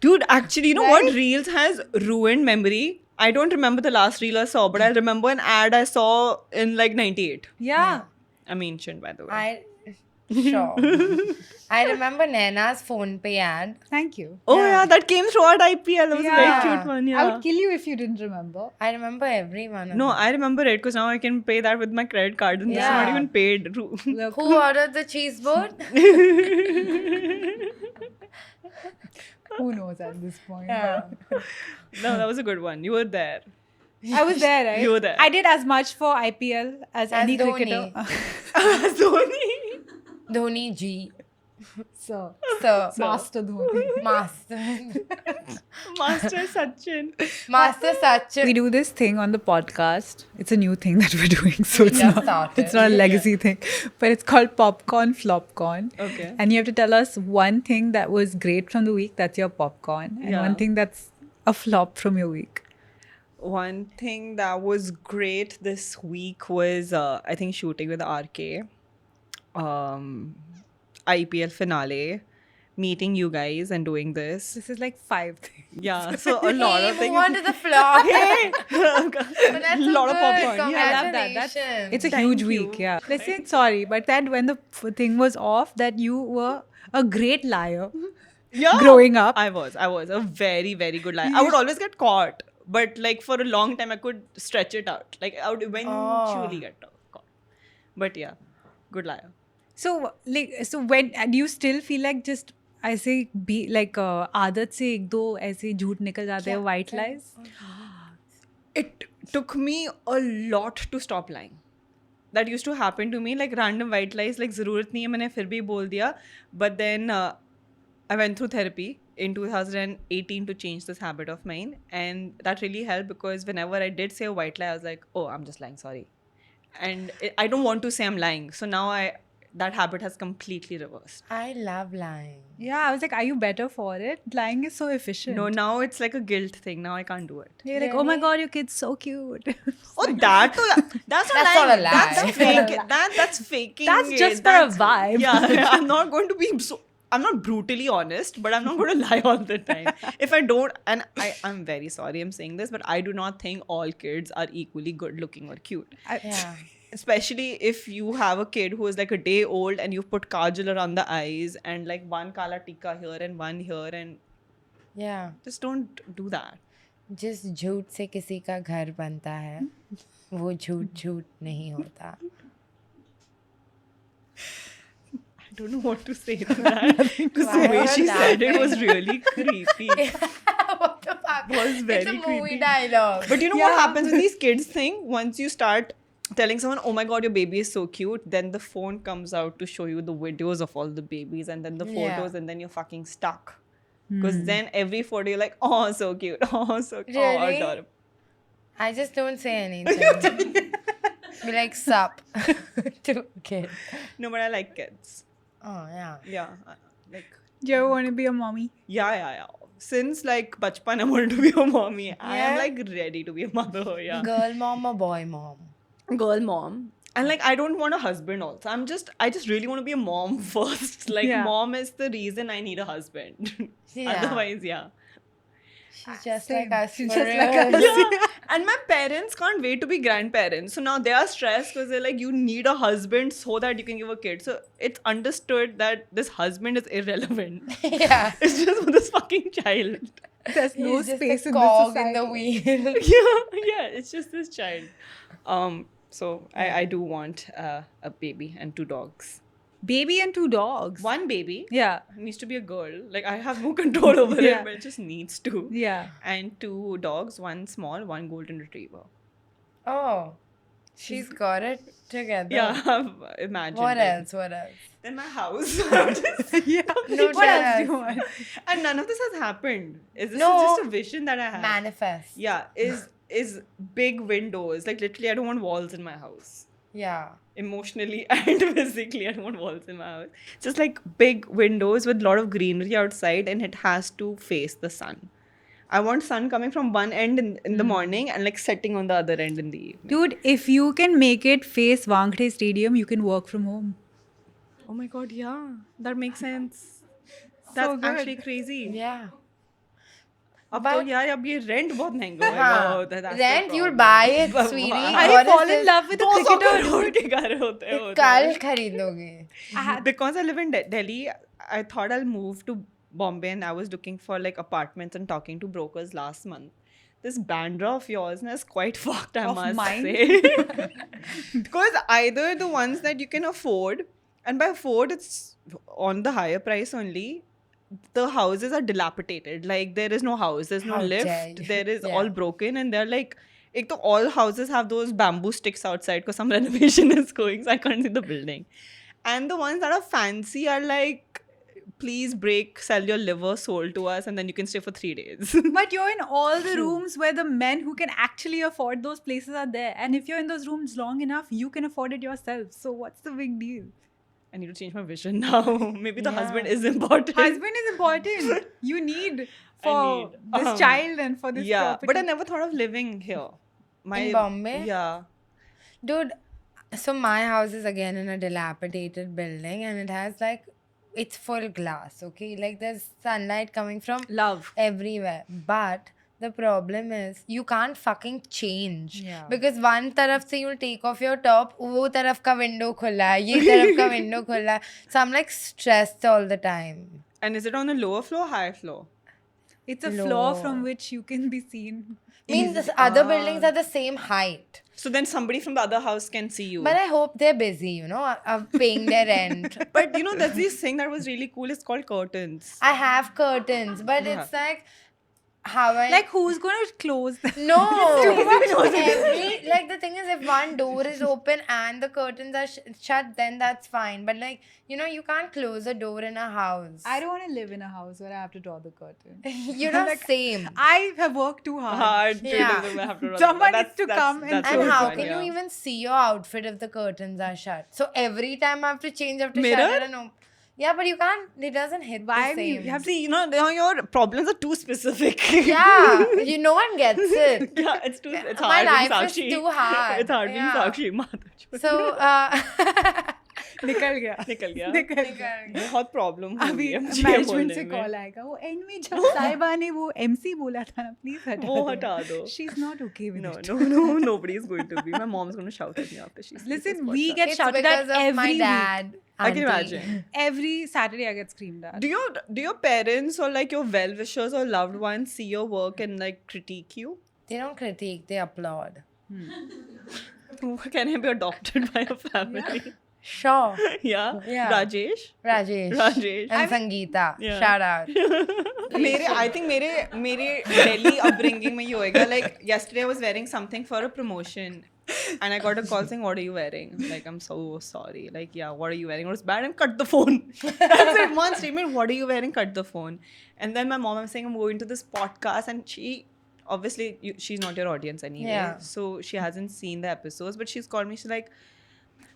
Dude, actually, you know what? Reels has ruined memory. I don't remember the last reel I saw, but I remember an ad I saw in like 98. Yeah. I'm ancient, by the way. Sure. I remember Naina's phone pay ad. Thank you. Oh yeah, that came throughout IPL. That was a Yeah. very cute one. I Yeah. would kill you if you didn't remember. I remember every one of No, them. I remember it because now I can pay that with my credit card, and it's not Yeah. even paid. Look, Who ordered the cheese board? who knows at this point? Yeah. No, that was a good one. You were there. I was there, right? You were there. I did as much for IPL as any Dhoni. cricketer. Dhoni. Dhoni G. So, So, Master Dhoni. Master. Master Sachin. Master Sachin. We do this thing on the podcast. It's a new thing that we're doing, so it's just not, started. it's not a legacy thing. But it's called Popcorn Flopcorn. Okay. And you have to tell us one thing that was great from the week. That's your popcorn. And Yeah. one thing that's a flop from your week. One thing that was great this week was I think shooting with RK. IPL finale. meeting you guys and doing this. This is like 5 things. Yeah, so a lot Hey, of move things. on to the floor. Hey, But that's so lot of good. popcorn. Yeah, I love that. Congratulations. It's a Thank huge you. week. Yeah. Listen, sorry, but that when the thing was off, that you were a great liar yeah. growing up. I was a very, very good liar. I would always get caught, but like for a long time, I could stretch it out. Like I would eventually get caught. But yeah, good liar. So when do you still feel like just ऐसे be like आदत से एक दो ऐसे झूठ निकल जाते हैं white lies? It took me a lot to stop lying. That used to happen to me, like random white lies, like ज़रूरत नहीं है मैंने फिर भी बोल दिया. But then I went through therapy in 2018 to change this habit of mine, and that really helped because whenever I did say a white lie, I was like, oh, I'm just lying, sorry. And I don't want to say I'm lying. So now that habit has completely reversed. I love lying. Yeah, I was like, are you better for it? Lying is so efficient. No, now it's like a guilt thing. Now I can't do it. You're like, oh my god, your kid's so cute. Oh, that's not That's lying. not a lie. That's fake. That's faking. That's it. just for a vibe. Yeah, I'm not going to be so. I'm not brutally honest, but I'm not going to lie all the time. If I don't, and I'm very sorry I'm saying this, but I do not think all kids are equally good looking or cute. Yeah. Especially if you have a kid who is like a day old and you've put kajal around the eyes and like one kala tikka here and one here, and Yeah. just don't do that. जिस झूठ से किसी का घर बनता है वो झूठ झूठ नहीं होता. I don't know what to say to that because Why the way are she you said it laughing? was really creepy. What the fuck? Was very It's a movie creepy. dialogue. But you know what happens with these kids thing? Once you start telling someone, oh my god, your baby is so cute, then the phone comes out to show you the videos of all the babies and then the photos, Yeah. and then you're fucking stuck. Because then every photo you're like, oh, so cute. Oh, so cute. Oh, Really? adorable. I just don't say anything. Be like, sup. To a kid. No, but I like kids. Oh, yeah. Yeah. Like, Do you ever want to be a mommy? yeah. Since like bachpan, I wanted to be a mommy. I am Yeah? like ready to be a mother. Yeah. Girl mom or boy mom? Girl mom. And like I don't want a husband also. I just really want to be a mom first. Like Yeah. mom is the reason I need a husband. Yeah. Otherwise, yeah. She's just Same. like us. She's for just like real. us. Yeah. And my parents can't wait to be grandparents. So now they are stressed because they're like, you need a husband so that you can give a kid. So it's understood that this husband is irrelevant. Yeah. It's just for this fucking child. There's no He's just space a in cog this in the society. wheel. Yeah, it's just this child. So I do want a baby and 2 dogs. Baby and 2 dogs. One baby. Yeah. Needs to be a girl. Like I have no control over Yeah. it, but it just needs to. Yeah. And 2 dogs, one small, one golden retriever. Oh. She's got it together. Yeah, imagine. What like, else? What else? Then my house. Just- Yeah. No, What else tell do you us. want? and none of this has happened. This No. is just a vision that I have. Manifest. Yeah, is big windows. Like literally, I don't want walls in my house. Yeah. Emotionally and physically, I don't want walls in my house. Just like big windows with a lot of greenery outside, and it has to face the sun. I want sun coming from one end in the morning and like setting on the other end in the evening. Dude, if you can make it face Wankhede Stadium, you can work from home. Oh my god, yeah, that makes sense. That's good. actually crazy. Yeah. अब But- तो यार अब ये rent बहुत महंगा होगा. हाँ. That's the Rent, you'll problem. buy it, But sweetie. why? I What is fall in this? love with a 200 cricketer. Crore के घर होते हैं वो तो. कल खरीद लोगे. Because I live in Delhi, I thought I'll move to Bombay, and I was looking for like apartments and talking to brokers last month. This Bandra of yours is quite fucked, I Of must mine? say. Because either the ones that you can afford, and by afford it's on the higher price only, the houses are dilapidated. Like there is no house, there's no How dare lift, you. there is Yeah. all broken, and they're like, all houses have those bamboo sticks outside because some renovation is going, so I can't see the building. And the ones that are fancy are like, please sell your liver, soul to us, and then you can stay for 3 days. But you're in all the rooms where the men who can actually afford those places are there. And if you're in those rooms long enough, you can afford it yourself. So what's the big deal? I need to change my vision now. Maybe the Yeah. husband is important. Husband is important. You need for this child and for this yeah, property. but I never thought of living here. In Bombay? Yeah. Dude, so my house is again in a dilapidated building and it has like it's full glass, okay? Like there's sunlight coming from Love. everywhere. But the problem is you can't fucking change. Yeah. Because one taraf se you'll take off your top, wo taraf ka window khula hai, ye taraf ka window khula hai. So I'm like stressed all the time. And is it on a lower floor, higher floor? It's a floor Low. from which you can be seen. Means the other buildings are the same height. So then somebody from the other house can see you. But I hope they're busy, you know, paying their rent. But you know, there's this thing that was really cool. It's called curtains. I have curtains, but Yeah. it's like how I Like, who's going to close them? no. Like the thing is, if one door is open and the curtains are shut, then that's fine. But like you know, you can't close a door in a house. I don't want to live in a house where I have to draw the curtain. You know, same. I have worked too hard. Hard. Yeah. Someone needs to come and And close how one, can you even see your outfit if the curtains are shut? So every time I have to change, I have to Mirror? shut it and open. Yeah, but you can't. It doesn't hit Why the do you same. have See, you know, now your problems are too specific. Yeah, no one gets it. Yeah, it's too. It's My hard being life is Sakshi. too hard. It's hard being Yeah. Sakshi. Madhur. So निकल गया निकल गया. निकल गया बहुत problem हो अभी रही है मुझे मैनेजमेंट बोलने से में. कॉल आएगा वो एंड में जब साहिबा ने वो एमसी बोला था ना प्लीज हटा वो हटा दो. She is not okay with No, it no, nobody is going to be. My mom's going to shout at me after she sees Listen, this we podcast. get it's shouted at because of every my week. dad. I can auntie. imagine. every Saturday I get screamed at. Do your parents or like your well wishers or loved ones see your work and like critique you? They don't critique, they applaud. Can I be adopted by a family? Sure. Yeah. Yeah. Rajesh. Rajesh. And Sangeeta. Yeah. Shout out. I think मेरे Delhi upbringing में ये होएगा. Like yesterday I was wearing something for a promotion and I got a call saying, what are you wearing? Like, I'm so sorry. Like, yeah, what are you wearing? It was bad and cut the phone. That's it. One statement, what are you wearing? Cut the phone. And then my mom, I'm saying I'm going to this podcast and she obviously she's not your audience anyway. Yeah. So she hasn't seen the episodes, but she's called me. She's like,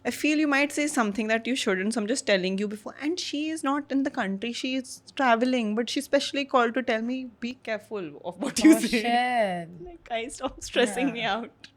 I feel you might say something that you shouldn't, so I'm just telling you before. And she is not in the country, she is traveling, but she specially called to tell me, be careful of what you Oh say. shit. Like, guys, stop stressing me out.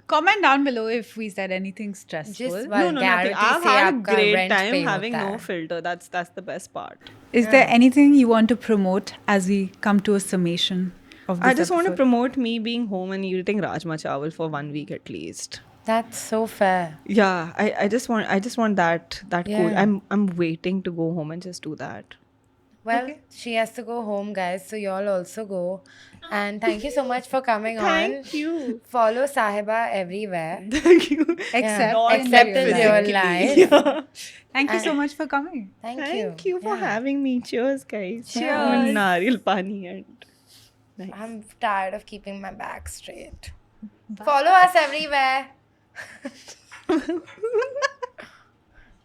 Comment down below if we said anything stressful. Just No, nothing. vulgarity I've से had a आपका great rent time pay having होता no है. filter. That's the best part. Is there anything you want to promote as we come to a summation of this I just want to episode? promote me being home and eating Rajma Chawal for 1 week at least. That's so fair. Yeah, I just want that cool. Yeah. I'm waiting to go home and just do that. Well, she has to go home, guys. So y'all also go. And thank you so much for coming on. Thank you. Follow Sahiba everywhere. Thank you. Except, Not Except in physically. real life. Yeah. Thank you so much for coming. Thank you for Yeah. having me. Cheers, guys. Cheers. Nariyal pani and nice. I'm tired of keeping my back straight. Follow us everywhere.